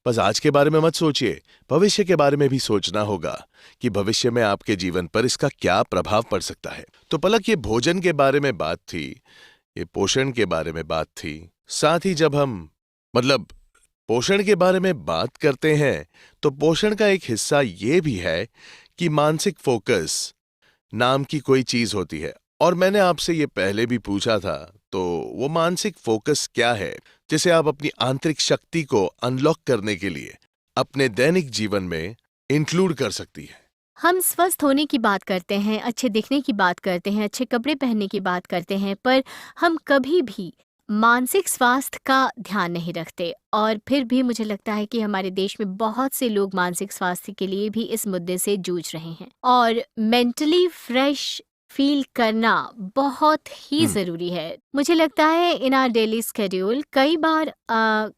बस आज के बारे में मत सोचिए, भविष्य के बारे में भी सोचना होगा कि भविष्य में आपके जीवन पर इसका क्या प्रभाव पड़ सकता है। तो पलक, ये भोजन के बारे में बात थी, ये पोषण के बारे में बात थी, साथ ही जब हम पोषण के बारे में बात करते हैं तो पोषण का एक हिस्सा ये भी है कि मानसिक फोकस नाम की कोई चीज होती है और मैंने आपसे ये पहले भी पूछा था, तो वो मानसिक फोकस क्या है जिसे आप अपनी आंतरिक शक्ति को अनलॉक करने के लिए अपने दैनिक जीवन में इंक्लूड कर सकती है? हम स्वस्थ होने की बात करते हैं, अच्छे दिखने की बात करते हैं, अच्छे कपड़े पहनने की बात करते हैं, पर हम कभी भी मानसिक स्वास्थ्य का ध्यान नहीं रखते। और फिर भी मुझे लगता है कि हमारे देश में बहुत से लोग मानसिक स्वास्थ्य के लिए भी इस मुद्दे से जूझ रहे हैं। और मेंटली फ्रेश फील करना बहुत ही हम्म। ज़रूरी है। मुझे लगता है इन आवर डेली स्केड्यूल कई बार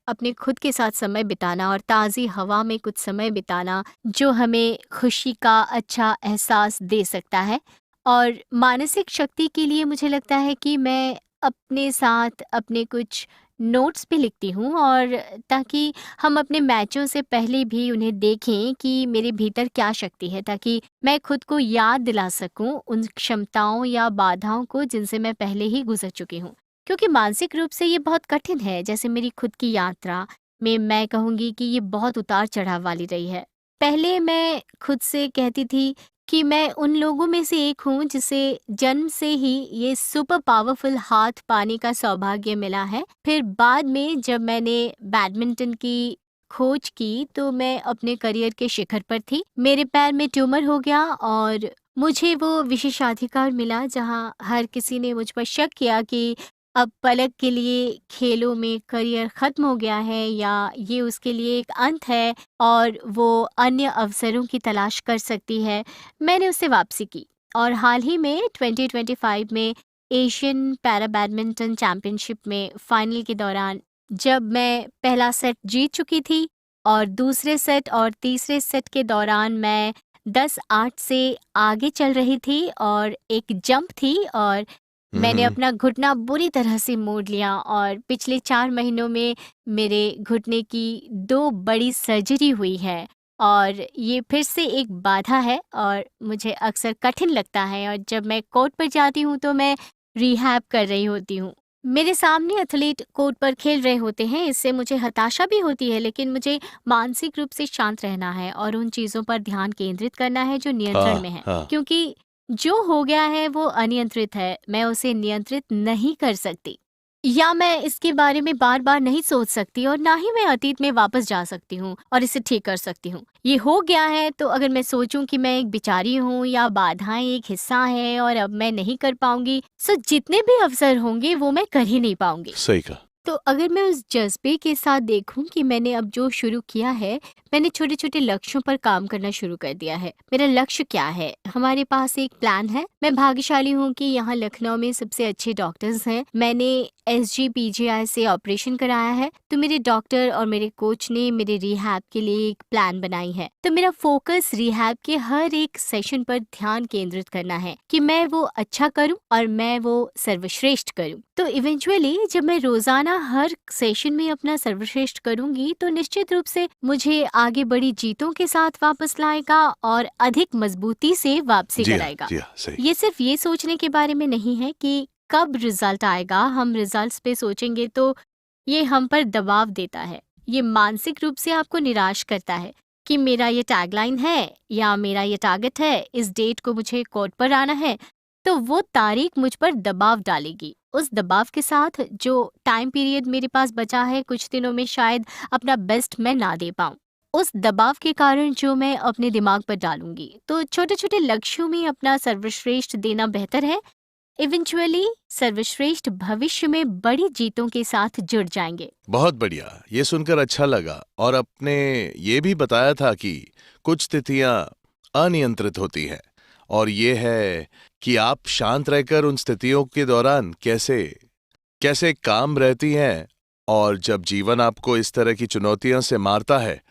अपने खुद के साथ समय बिताना और ताज़ी हवा में कुछ समय बिताना जो हमें खुशी का अच्छा एहसास दे सकता है। और मानसिक शक्ति के लिए मुझे लगता है कि मैं अपने साथ अपने कुछ नोट्स भी लिखती हूँ, और ताकि हम अपने मैचों से पहले भी उन्हें देखें कि मेरे भीतर क्या शक्ति है, ताकि मैं खुद को याद दिला सकूं उन क्षमताओं या बाधाओं को जिनसे मैं पहले ही गुजर चुकी हूँ। क्योंकि मानसिक रूप से ये बहुत कठिन है। जैसे मेरी खुद की यात्रा में मैं कहूँगी कि ये बहुत उतार चढ़ाव वाली रही है। पहले मैं खुद से कहती थी कि मैं उन लोगों में से एक हूँ जिसे जन्म से ही ये सुपर पावरफुल हाथ पाने का सौभाग्य मिला है। फिर बाद में जब मैंने बैडमिंटन की खोज की तो मैं अपने करियर के शिखर पर थी। मेरे पैर में ट्यूमर हो गया और मुझे वो विशेषाधिकार मिला जहाँ हर किसी ने मुझ पर शक किया कि अब पलक के लिए खेलों में करियर खत्म हो गया है या ये उसके लिए एक अंत है और वो अन्य अवसरों की तलाश कर सकती है। मैंने उससे वापसी की और हाल ही में 2025 में एशियन पैरा बैडमिंटन चैंपियनशिप में फाइनल के दौरान जब मैं पहला सेट जीत चुकी थी और दूसरे सेट और तीसरे सेट के दौरान मैं 10-8 से आगे चल रही थी और एक जंप थी और मैंने हम्म। अपना घुटना बुरी तरह से मोड़ लिया और पिछले 4 महीनों में मेरे घुटने की 2 बड़ी सर्जरी हुई है। और ये फिर से एक बाधा है और मुझे अक्सर कठिन लगता है, और जब मैं कोर्ट पर जाती हूँ तो मैं रिहैब कर रही होती हूँ। मेरे सामने एथलीट कोर्ट पर खेल रहे होते हैं, इससे मुझे हताशा भी होती है, लेकिन मुझे मानसिक रूप से शांत रहना है और उन चीज़ों पर ध्यान केंद्रित करना है जो नियंत्रण में हाँ, है। हाँ। क्योंकि जो हो गया है वो अनियंत्रित है, मैं उसे नियंत्रित नहीं कर सकती या मैं इसके बारे में बार बार नहीं सोच सकती, और ना ही मैं अतीत में वापस जा सकती हूँ और इसे ठीक कर सकती हूँ। ये हो गया है तो अगर मैं सोचूं कि मैं एक बिचारी हूँ या बाधाएं एक हिस्सा है और अब मैं नहीं कर पाऊंगी, सो जितने भी अवसर होंगे वो मैं कर ही नहीं पाऊंगी। सही कहा। तो अगर मैं उस जज़्बे के साथ देखूँ कि मैंने अब जो शुरू किया है, मैंने छोटे-छोटे लक्ष्यों पर काम करना शुरू कर दिया है। मेरा लक्ष्य क्या है? हमारे पास एक प्लान है। मैं भाग्यशाली हूँ कि यहाँ लखनऊ में सबसे अच्छे डॉक्टर्स हैं। मैंने एसजीपीजीआई से ऑपरेशन कराया है, तो मेरे डॉक्टर और मेरे कोच ने मेरे रिहैब के लिए एक प्लान बनाई है। तो मेरा फोकस रिहैब के हर एक सेशन पर ध्यान केंद्रित करना है कि मैं वो अच्छा करूँ और मैं वो सर्वश्रेष्ठ करूँ। तो इवेंचुअली जब मैं रोजाना हर सेशन में अपना सर्वश्रेष्ठ करूंगी तो निश्चित रूप से मुझे आगे बड़ी जीतों के साथ वापस लाएगा और अधिक मजबूती से वापसी जी हाँ, कराएगा। जी हाँ, सही। ये सिर्फ ये सोचने के बारे में नहीं है कि कब रिजल्ट आएगा। हम रिजल्ट्स पे सोचेंगे तो ये हम पर दबाव देता है, ये मानसिक रूप से आपको निराश करता है कि मेरा ये टैगलाइन है या मेरा ये टारगेट है, इस डेट को मुझे कोर्ट पर आना है, तो वो तारीख मुझ पर दबाव डालेगी। उस दबाव के साथ जो टाइम पीरियड मेरे पास बचा है, कुछ दिनों में शायद अपना बेस्ट मैं ना दे पाऊँ। उस दबाव के कारण जो मैं अपने दिमाग पर डालूंगी, तो छोटे-छोटे लक्ष्यों में अपना सर्वश्रेष्ठ देना बेहतर है। इवेंचुअली सर्वश्रेष्ठ भविष्य में बड़ी जीतों के साथ जुड़ जाएंगे। बहुत बढ़िया, ये सुनकर अच्छा लगा। और आपने ये भी बताया था कि कुछ स्थितियां अनियंत्रित होती हैं, और ये है कि आप शांत रहकर उन स्थितियों के दौरान कैसे कैसे काम रहती हैं। और जब जीवन आपको इस तरह की चुनौतियों से मारता है,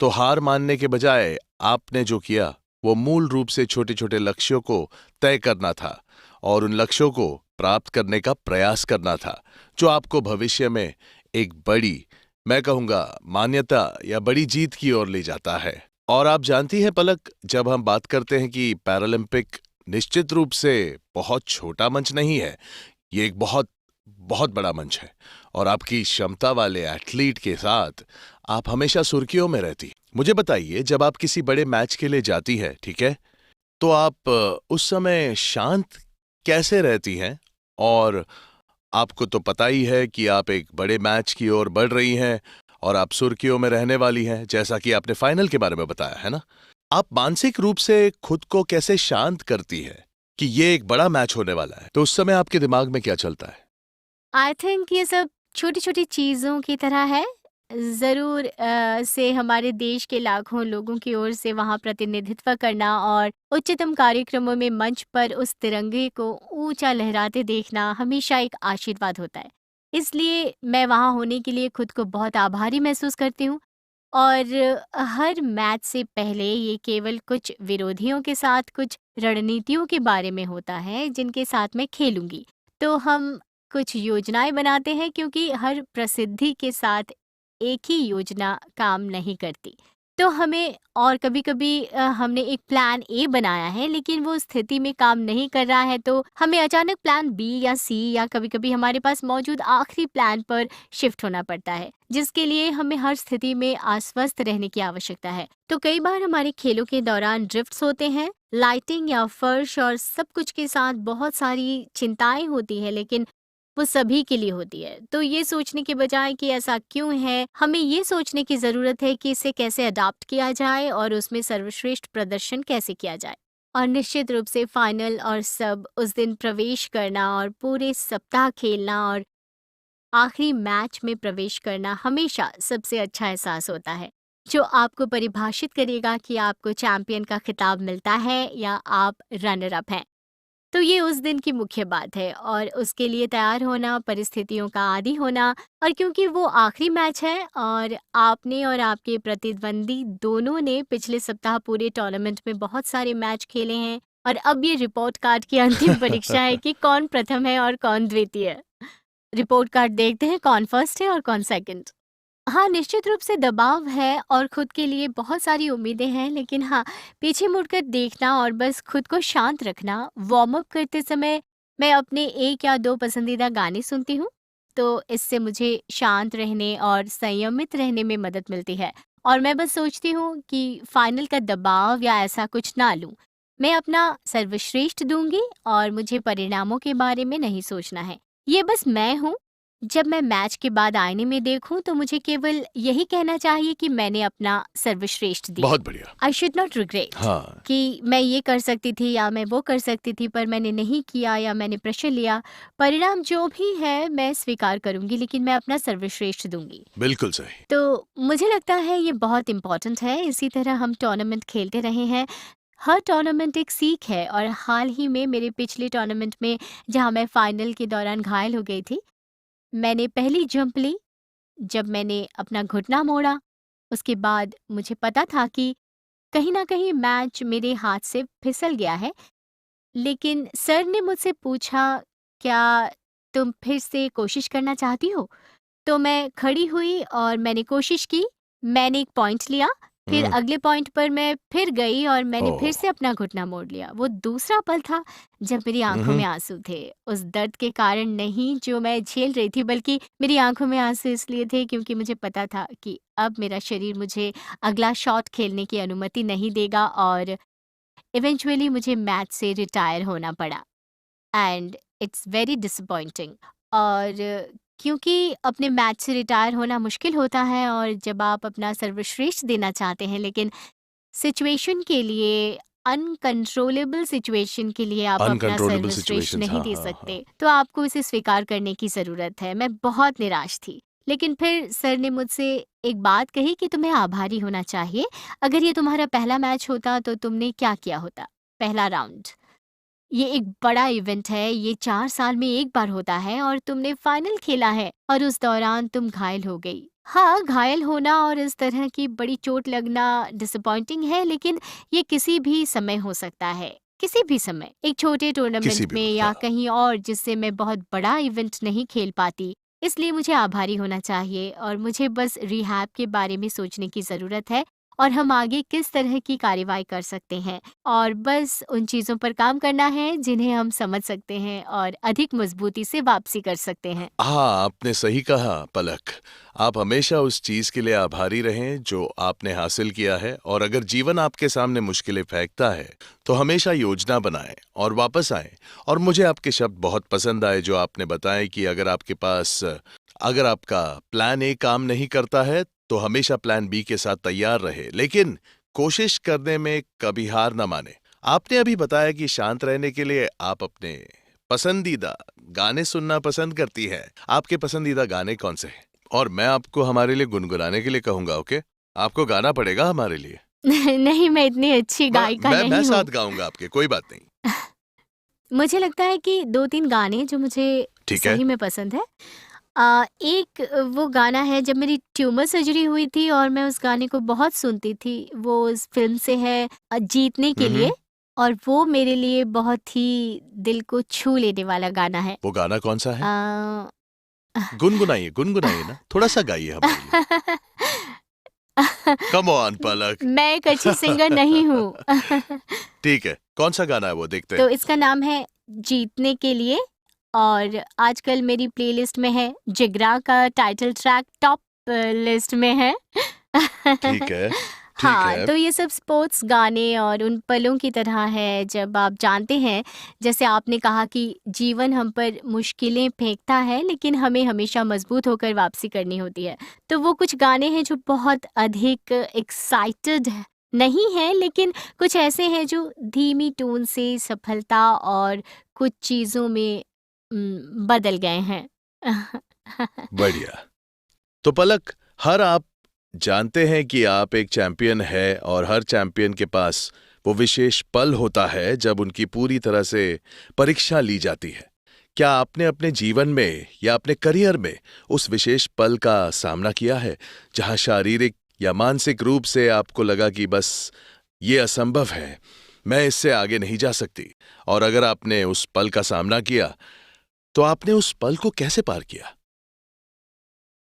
तो हार मानने के बजाय आपने जो किया वो मूल रूप से छोटे छोटे लक्ष्यों को तय करना था और उन लक्ष्यों को प्राप्त करने का प्रयास करना था, जो आपको भविष्य में एक बड़ी, मैं कहूंगा, मान्यता या बड़ी जीत की ओर ले जाता है। और आप जानती हैं पलक, जब हम बात करते हैं कि पैरालंपिक निश्चित रूप से बहुत छोटा मंच नहीं है, ये एक बहुत बहुत बड़ा मंच है, और आपकी क्षमता वाले एथलीट के साथ आप हमेशा सुर्खियों में रहती। मुझे बताइए, जब आप किसी बड़े मैच के लिए जाती है, ठीक है, तो आप उस समय शांत कैसे रहती हैं? और आपको तो पता ही है कि आप एक बड़े मैच की ओर बढ़ रही हैं और आप सुर्खियों में रहने वाली हैं, जैसा कि आपने फाइनल के बारे में बताया है ना? आप मानसिक रूप से खुद को कैसे शांत करती है कि ये एक बड़ा मैच होने वाला है? तो उस समय आपके दिमाग में क्या चलता है? आई थिंक ये सब छोटी-छोटी चीज़ों की तरह है। ज़रूर से हमारे देश के लाखों लोगों की ओर से वहाँ प्रतिनिधित्व करना और उच्चतम कार्यक्रमों में मंच पर उस तिरंगे को ऊँचा लहराते देखना हमेशा एक आशीर्वाद होता है। इसलिए मैं वहाँ होने के लिए खुद को बहुत आभारी महसूस करती हूँ और हर मैच से पहले ये केवल कुछ विरोधियों के साथ कुछ रणनीतियों के बारे में होता है जिनके साथ मैं खेलूँगी। तो हम कुछ योजनाएँ बनाते हैं क्योंकि हर प्रसिद्धि के साथ एक ही योजना काम नहीं करती। तो हमें और कभी-कभी हमने एक प्लान ए बनाया है लेकिन वो स्थिति में काम नहीं कर रहा है तो हमें अचानक प्लान बी या सी या कभी-कभी हमारे पास मौजूद आखिरी प्लान पर शिफ्ट होना पड़ता है, जिसके लिए हमें हर स्थिति में आश्वस्त रहने की आवश्यकता है। तो कई बार हमारे खेलों के दौरान ड्रिफ्ट्स होते हैं, लाइटिंग या फर्श और सब कुछ के साथ बहुत सारी चिंताएँ होती हैं लेकिन वो सभी के लिए होती है। तो ये सोचने के बजाय कि ऐसा क्यों है, हमें ये सोचने की ज़रूरत है कि इसे कैसे अडॉप्ट किया जाए और उसमें सर्वश्रेष्ठ प्रदर्शन कैसे किया जाए। और निश्चित रूप से फाइनल और सब उस दिन प्रवेश करना और पूरे सप्ताह खेलना और आखिरी मैच में प्रवेश करना हमेशा सबसे अच्छा एहसास होता है, जो आपको परिभाषित करेगा कि आपको चैंपियन का खिताब मिलता है या आप रनर अप हैं। तो ये उस दिन की मुख्य बात है और उसके लिए तैयार होना, परिस्थितियों का आदी होना और क्योंकि वो आखिरी मैच है और आपने और आपके प्रतिद्वंदी दोनों ने पिछले सप्ताह पूरे टूर्नामेंट में बहुत सारे मैच खेले हैं और अब ये रिपोर्ट कार्ड की अंतिम परीक्षा है कि कौन प्रथम है और कौन द्वितीय। रिपोर्ट कार्ड देखते हैं कौन फर्स्ट है और कौन सेकंड। हाँ, निश्चित रूप से दबाव है और खुद के लिए बहुत सारी उम्मीदें हैं, लेकिन हाँ, पीछे मुड़कर देखना और बस खुद को शांत रखना। वार्म अप करते समय मैं अपने 1 या 2 पसंदीदा गाने सुनती हूँ, तो इससे मुझे शांत रहने और संयमित रहने में मदद मिलती है और मैं बस सोचती हूँ कि फाइनल का दबाव या ऐसा कुछ ना लूँ। मैं अपना सर्वश्रेष्ठ दूँगी और मुझे परिणामों के बारे में नहीं सोचना है। ये बस मैं हूँ। जब मैं मैच के बाद आईने में देखूं तो मुझे केवल यही कहना चाहिए कि मैंने अपना सर्वश्रेष्ठ दिया। बहुत बढ़िया। आई शुड नॉट रिग्रेट हाँ, कि मैं ये कर सकती थी या मैं वो कर सकती थी पर मैंने नहीं किया या मैंने प्रेशर लिया। परिणाम जो भी है मैं स्वीकार करूंगी लेकिन मैं अपना सर्वश्रेष्ठ दूंगी। बिल्कुल सही। तो मुझे लगता है ये बहुत इम्पोर्टेंट है। इसी तरह हम टूर्नामेंट खेलते रहे हैं। हर टूर्नामेंट एक सीख है और हाल ही में मेरे पिछले टूर्नामेंट में जहाँ मैं फाइनल के दौरान घायल हो गई थी, मैंने पहली जंप ली। जब मैंने अपना घुटना मोड़ा, उसके बाद मुझे पता था कि कहीं न कहीं मैच मेरे हाथ से फिसल गया है, लेकिन सर ने मुझसे पूछा, "क्या तुम फिर से कोशिश करना चाहती हो?" तो मैं खड़ी हुई और मैंने कोशिश की। मैंने एक पॉइंट लिया, फिर हुँ। अगले पॉइंट पर मैं फिर गई और मैंने फिर ओह! से अपना घुटना मोड़ लिया। वो दूसरा पल था जब मेरी हुँ, आँखों में हुँ। आँसू थे। उस दर्द के कारण नहीं जो मैं झेल रही थी बल्कि मेरी आँखों में आँसू इसलिए थे क्योंकि मुझे पता था कि अब मेरा शरीर मुझे अगला शॉट खेलने की अनुमति नहीं देगा और इवेंचुअली मुझे मैच से रिटायर होना पड़ा। And it's very disappointing. और क्योंकि अपने मैच से रिटायर होना मुश्किल होता है और जब आप अपना सर्वश्रेष्ठ देना चाहते हैं लेकिन सिचुएशन के लिए अनकंट्रोलेबल सिचुएशन के लिए आप अपना अनकंट्रोलेबल सर्वश्रेष्ठ सिचुएशंस, नहीं हाँ, दे हाँ, हाँ। सकते तो आपको इसे स्वीकार करने की ज़रूरत है। मैं बहुत निराश थी लेकिन फिर सर ने मुझसे एक बात कही कि तुम्हें आभारी होना चाहिए। अगर ये तुम्हारा पहला मैच होता तो तुमने क्या किया होता। पहला राउंड, ये एक बड़ा इवेंट है, ये 4 साल में एक बार होता है और तुमने फाइनल खेला है और उस दौरान तुम घायल हो गई। हाँ, घायल होना और इस तरह की बड़ी चोट लगना डिसअपॉइंटिंग है लेकिन ये किसी भी समय हो सकता है। किसी भी समय, एक छोटे किसी टूर्नामेंट भी में वक़्त, या हाँ। कहीं और जिससे मैं बहुत बड़ा इवेंट नहीं खेल पाती। इसलिए मुझे आभारी होना चाहिए और मुझे बस रिहैब के बारे में सोचने की ज़रूरत है और हम आगे किस तरह की कार्रवाई कर सकते हैं, और बस उन चीज़ों पर काम करना है जिन्हें हम समझ सकते हैं और अधिक मजबूती से वापसी कर सकते हैं। हाँ, आपने सही कहा पलक। आप हमेशा उस चीज के लिए आभारी रहें जो आपने हासिल किया है, और अगर जीवन आपके सामने मुश्किलें फेंकता है तो हमेशा योजना बनाएं और वापस आएं। और मुझे आपके शब्द बहुत पसंद आए जो आपने बताए कि अगर आपका प्लान ए काम नहीं करता है तो हमेशा प्लान बी के साथ तैयार रहे, लेकिन कोशिश करने में कभी हार ना माने। आपने अभी बताया कि शांत रहने के लिए आप अपने पसंदीदा गाने सुनना पसंद करती है। आपके पसंदीदा गाने कौन से हैं? और मैं आपको हमारे लिए गुनगुनाने के लिए कहूंगा, ओके? आपको गाना पड़ेगा हमारे लिए। नहीं, मैं इतनी अच्छी गायिका मैं नहीं हूँ। साथ गाऊंगा आपके, कोई बात नहीं। मुझे लगता है कि 2-3 गाने जो मुझे ठीक है। सही में पसंद है। एक वो गाना है जब मेरी ट्यूमर सर्जरी हुई थी और मैं उस गाने को बहुत सुनती थी। वो उस फ़िल्म से है जीतने के लिए, हम्म। और वो मेरे लिए बहुत ही दिल को छू लेने वाला गाना है। वो गाना कौन सा है? अ, गुनगुनाइए ना, थोड़ा सा गाइए हमारे लिए। कम ऑन पलक। मैं एक अच्छी सिंगर नहीं हूँ। ठीक है, कौन सा गाना है वो, देखते तो हैं। इसका नाम है जीतने के लिए, और आजकल मेरी प्लेलिस्ट में है। जिगरा का टाइटल ट्रैक टॉप लिस्ट में है। ठीक है। ठीक हाँ, है। तो ये सब स्पोर्ट्स गाने और उन पलों की तरह है जब आप जानते हैं, जैसे आपने कहा कि जीवन हम पर मुश्किलें फेंकता है लेकिन हमें हमेशा मजबूत होकर वापसी करनी होती है। तो वो कुछ गाने हैं जो बहुत अधिक एक्साइटेड नहीं हैं, लेकिन कुछ ऐसे हैं जो धीमी टोन से सफलता और कुछ चीज़ों में बदल गए हैं। बढ़िया। तो पलक, हर आप जानते हैं कि आप एक चैंपियन है, और हर चैंपियन के पास वो विशेष पल होता है जब उनकी पूरी तरह से परीक्षा ली जाती है। क्या आपने अपने जीवन में या अपने करियर में उस विशेष पल का सामना किया है जहां शारीरिक या मानसिक रूप से आपको लगा कि बस ये असंभव है, मैं इससे आगे नहीं जा सकती? और अगर आपने उस पल का सामना किया तो आपने उस पल को कैसे पार किया?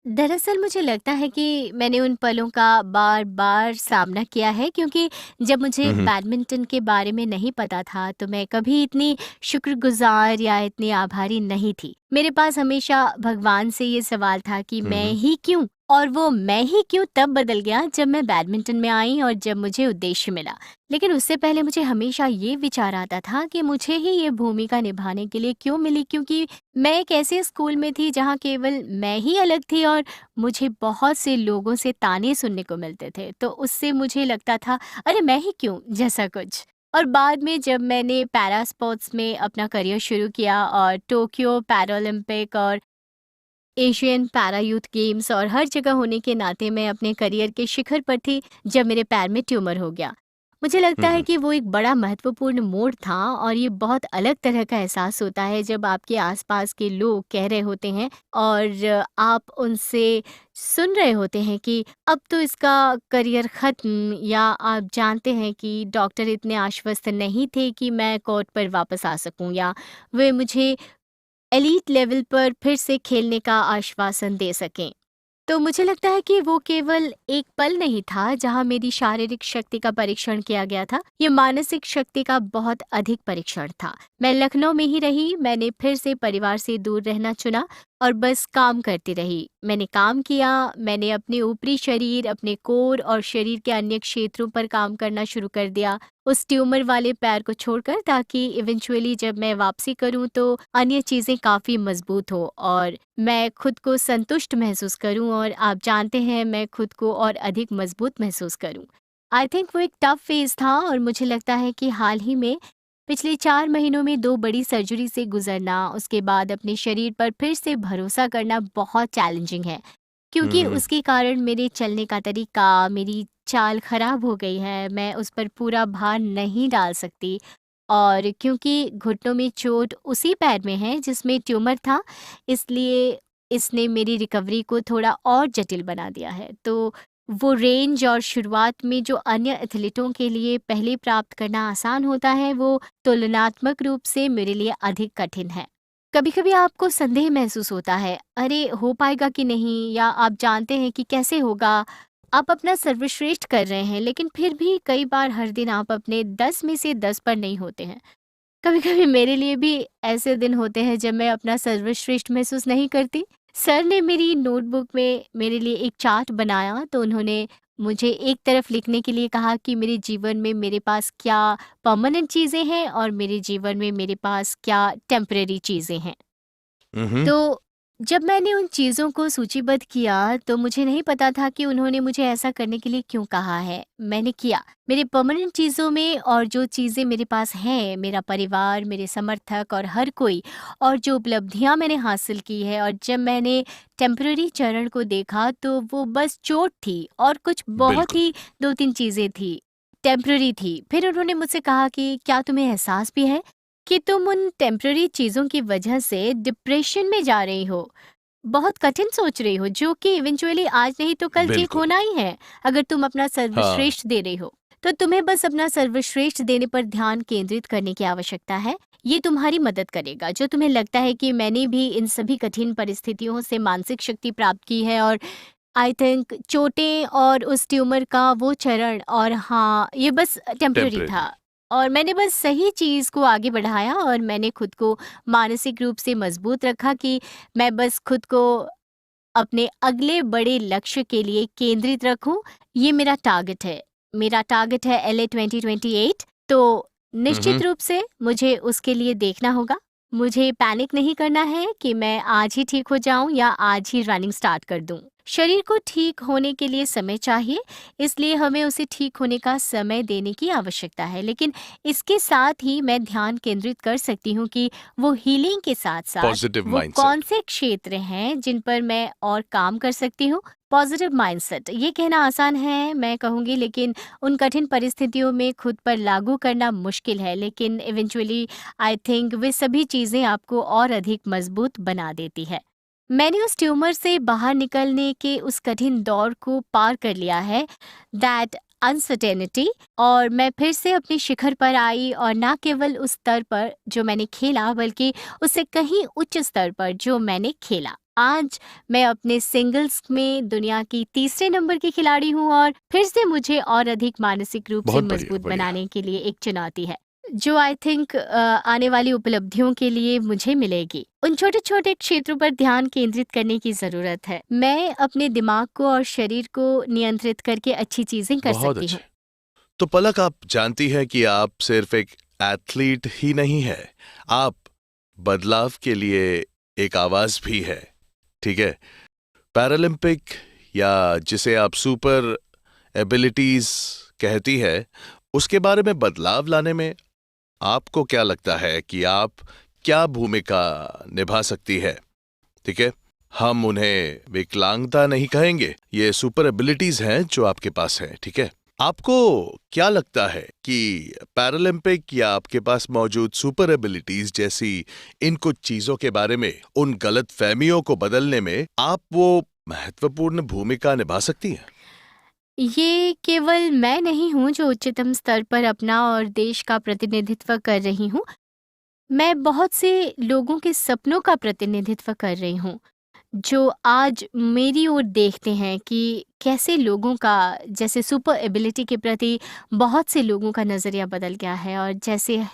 दरअसल मुझे लगता है कि मैंने उन पलों का बार-बार सामना किया है, क्योंकि जब मुझे हम्म। बैडमिंटन के बारे में नहीं पता था तो मैं कभी इतनी शुक्रगुज़ार या इतनी आभारी नहीं थी। मेरे पास हमेशा भगवान से ये सवाल था कि मैं हम्म। ही क्यों? और वो मैं ही क्यों तब बदल गया जब मैं बैडमिंटन में आई और जब मुझे उद्देश्य मिला। लेकिन उससे पहले मुझे हमेशा ये विचार आता था कि मुझे ही ये भूमिका निभाने के लिए क्यों मिली, क्योंकि मैं एक ऐसे स्कूल में थी जहाँ केवल मैं ही अलग थी और मुझे बहुत से लोगों से ताने सुनने को मिलते थे। तो उससे मुझे लगता था, अरे मैं ही क्यों, जैसा कुछ। और बाद में जब मैंने पैरा स्पोर्ट्स में अपना करियर शुरू किया और टोक्यो पैरालंपिक और एशियन पैरा यूथ गेम्स और हर जगह होने के नाते मैं अपने करियर के शिखर पर थी जब मेरे पैर में ट्यूमर हो गया। मुझे लगता है हम्म। कि वो एक बड़ा महत्वपूर्ण मोड़ था, और ये बहुत अलग तरह का एहसास होता है जब आपके आसपास के लोग कह रहे होते हैं और आप उनसे सुन रहे होते हैं कि अब तो इसका करियर ख़त्म, या आप जानते हैं कि डॉक्टर इतने आश्वस्त नहीं थे कि मैं कोर्ट पर वापस आ सकूं, या वे मुझे एलीट लेवल पर फिर से खेलने का आश्वासन दे सकें। तो मुझे लगता है कि वो केवल एक पल नहीं था जहां मेरी शारीरिक शक्ति का परीक्षण किया गया था, ये मानसिक शक्ति का बहुत अधिक परीक्षण था। मैं लखनऊ में ही रही, मैंने फिर से परिवार से दूर रहना चुना और बस काम करती रही। मैंने काम किया, मैंने अपने ऊपरी शरीर, अपने कोर और शरीर के अन्य क्षेत्रों पर काम करना शुरू कर दिया, उस ट्यूमर वाले पैर को छोड़कर, ताकि इवेंचुअली जब मैं वापसी करूं तो अन्य चीज़ें काफ़ी मजबूत हो और मैं खुद को संतुष्ट महसूस करूं, और आप जानते हैं मैं खुद को और अधिक मजबूत महसूस करूं। आई थिंक वो एक टफ फेज़ था, और मुझे लगता है कि हाल ही में पिछले 4 महीनों में 2 बड़ी सर्जरी से गुजरना, उसके बाद अपने शरीर पर फिर से भरोसा करना बहुत चैलेंजिंग है। क्योंकि हम्म। उसके कारण मेरे चलने का तरीका, मेरी चाल खराब हो गई है, मैं उस पर पूरा भार नहीं डाल सकती, और क्योंकि घुटनों में चोट उसी पैर में है जिसमें ट्यूमर था, इसलिए इसने मेरी रिकवरी को थोड़ा और जटिल बना दिया है। तो वो रेंज और शुरुआत में जो अन्य एथलीटों के लिए पहले प्राप्त करना आसान होता है, वो तुलनात्मक रूप से मेरे लिए अधिक कठिन है। कभी-कभी आपको संदेह महसूस होता है, अरे हो पाएगा कि नहीं, या आप जानते हैं कि कैसे होगा, आप अपना सर्वश्रेष्ठ कर रहे हैं, लेकिन फिर भी कई बार हर दिन आप अपने 10 में से 10 पर नहीं होते हैं। कभी-कभी मेरे लिए भी ऐसे दिन होते हैं जब मैं अपना सर्वश्रेष्ठ महसूस नहीं करती। सर ने मेरी नोटबुक में मेरे लिए एक चार्ट बनाया, तो उन्होंने मुझे एक तरफ लिखने के लिए कहा कि मेरे जीवन में मेरे पास क्या परमानेंट चीज़ें हैं और मेरे जीवन में मेरे पास क्या टेम्परेरी चीज़ें हैं। हम्म। तो जब मैंने उन चीज़ों को सूचीबद्ध किया, तो मुझे नहीं पता था कि उन्होंने मुझे ऐसा करने के लिए क्यों कहा है। मैंने किया। मेरे परमानेंट चीज़ों में और जो चीज़ें मेरे पास हैं, मेरा परिवार, मेरे समर्थक और हर कोई, और जो उपलब्धियाँ मैंने हासिल की है, और जब मैंने टेम्पररी चरण को देखा तो वो बस चोट थी और कुछ बहुत बिल्कुल। ही 2-3 चीज़ें थी, टेम्पररी थी। फिर उन्होंने मुझसे कहा कि क्या तुम्हें एहसास भी है कि तुम उन टेम्पररी चीज़ों की वजह से डिप्रेशन में जा रही हो, बहुत कठिन सोच रही हो, जो कि इवेंचुअली आज नहीं तो कल ठीक बिल्कुल। होना ही है, अगर तुम अपना हाँ। सर्वश्रेष्ठ दे रही हो। तो तुम्हें बस अपना सर्वश्रेष्ठ देने पर ध्यान केंद्रित करने की आवश्यकता है। ये तुम्हारी मदद करेगा। जो तुम्हें लगता है कि मैंने भी इन सभी कठिन परिस्थितियों से मानसिक शक्ति प्राप्त की है, और आई थिंक चोटें और उस ट्यूमर का वो चरण, और हाँ, ये बस टेम्पररी टेम्परेरी। था। और मैंने बस सही चीज़ को आगे बढ़ाया, और मैंने खुद को मानसिक रूप से मजबूत रखा कि मैं बस खुद को अपने अगले बड़े लक्ष्य के लिए केंद्रित रखूं। ये मेरा टारगेट है। मेरा टारगेट है LA 2028। तो निश्चित हम्म। रूप से मुझे उसके लिए देखना होगा। मुझे पैनिक नहीं करना है कि मैं आज ही ठीक हो जाऊं या आज ही रनिंग स्टार्ट कर दूं। शरीर को ठीक होने के लिए समय चाहिए, इसलिए हमें उसे ठीक होने का समय देने की आवश्यकता है। लेकिन इसके साथ ही मैं ध्यान केंद्रित कर सकती हूँ कि वो हीलिंग के साथ साथ पॉजिटिव वो कौन माइंडसेट। से क्षेत्र हैं जिन पर मैं और काम कर सकती हूँ। पॉजिटिव माइंडसेट, ये कहना आसान है मैं कहूँगी, लेकिन उन कठिन परिस्थितियों में खुद पर लागू करना मुश्किल है। लेकिन इवेंचुअली आई थिंक वे सभी चीज़ें आपको और अधिक मजबूत बना देती है। मैंने उस ट्यूमर से बाहर निकलने के उस कठिन दौर को पार कर लिया है, दैट अनसर्टेनिटी, और मैं फिर से अपने शिखर पर आई, और ना केवल उस स्तर पर जो मैंने खेला, बल्कि उससे कहीं उच्च स्तर पर जो मैंने खेला। आज मैं अपने सिंगल्स में दुनिया की तीसरे नंबर की खिलाड़ी हूँ, और फिर से मुझे और अधिक मानसिक रूप से बहुत बढ़िया, मजबूत बढ़िया। बनाने के लिए एक चुनौती है, जो आई थिंक आने वाली उपलब्धियों के लिए मुझे मिलेगी। उन छोटे छोटे क्षेत्रों पर ध्यान केंद्रित करने की जरूरत है। मैं अपने दिमाग को और शरीर को नियंत्रित करके अच्छी चीजें कर बहुत सकती अच्छे। हूँ। तो पलक, आप जानती है कि आप सिर्फ एक एथलीट ही नहीं है, आप बदलाव के लिए एक आवाज भी है। ठीक है। पैरालंपिक, या जिसे आप सुपर एबिलिटीज कहती है, उसके बारे में बदलाव लाने में आपको क्या लगता है कि आप क्या भूमिका निभा सकती है? ठीक है। हम उन्हें विकलांगता नहीं कहेंगे, ये सुपर एबिलिटीज हैं जो आपके पास हैं। ठीक है। आपको क्या लगता है कि पैरालंपिक या आपके पास मौजूद सुपर एबिलिटीज जैसी इन कुछ चीजों के बारे में, उन गलत फहमियों को बदलने में आप वो महत्वपूर्ण भूमिका निभा सकती हैं? ये केवल मैं नहीं हूँ जो उच्चतम स्तर पर अपना और देश का प्रतिनिधित्व कर रही हूँ। मैं बहुत से लोगों के सपनों का प्रतिनिधित्व कर रही हूँ, जो आज मेरी ओर देखते हैं कि कैसे लोगों का, जैसे सुपर एबिलिटी के प्रति बहुत से लोगों का नज़रिया बदल गया है। और जैसे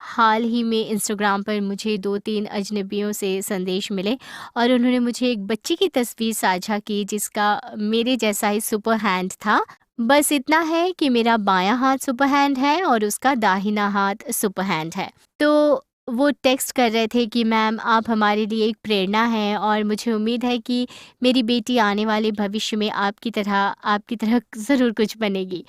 हाल ही में इंस्टाग्राम पर मुझे 2-3 अजनबियों से संदेश मिले, और उन्होंने मुझे एक बच्ची की तस्वीर साझा की जिसका मेरे जैसा ही सुपर हैंड था। बस इतना है कि मेरा बायां हाथ सुपर हैंड है और उसका दाहिना हाथ सुपर हैंड है। तो वो टेक्स्ट कर रहे थे कि मैम, आप हमारे लिए एक प्रेरणा हैं, और मुझे उम्मीद है कि मेरी बेटी आने वाले भविष्य में आपकी तरह ज़रूर कुछ बनेगी।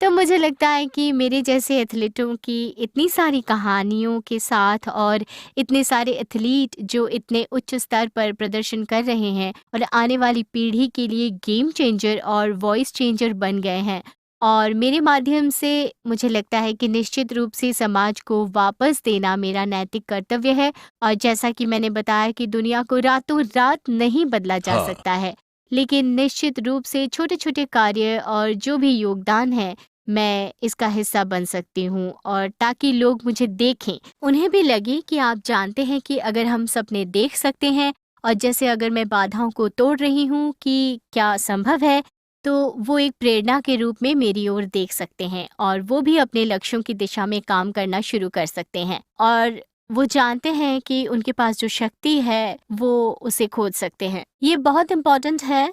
तो मुझे लगता है कि मेरे जैसे एथलीटों की इतनी सारी कहानियों के साथ, और इतने सारे एथलीट जो इतने उच्च स्तर पर प्रदर्शन कर रहे हैं और आने वाली पीढ़ी के लिए गेम चेंजर और वॉइस चेंजर बन गए हैं, और मेरे माध्यम से मुझे लगता है कि निश्चित रूप से समाज को वापस देना मेरा नैतिक कर्तव्य है। और जैसा कि मैंने बताया कि दुनिया को रातों रात नहीं बदला जा हाँ। सकता है, लेकिन निश्चित रूप से छोटे छोटे कार्य और जो भी योगदान है, मैं इसका हिस्सा बन सकती हूँ, और ताकि लोग मुझे देखें, उन्हें भी लगे कि आप जानते हैं कि अगर हम सपने देख सकते हैं, और जैसे अगर मैं बाधाओं को तोड़ रही हूँ कि क्या संभव है, तो वो एक प्रेरणा के रूप में मेरी ओर देख सकते हैं और वो भी अपने लक्ष्यों की दिशा में काम करना शुरू कर सकते हैं और वो जानते हैं कि उनके पास जो शक्ति है वो उसे खोज सकते हैं। ये बहुत इम्पोर्टेंट है।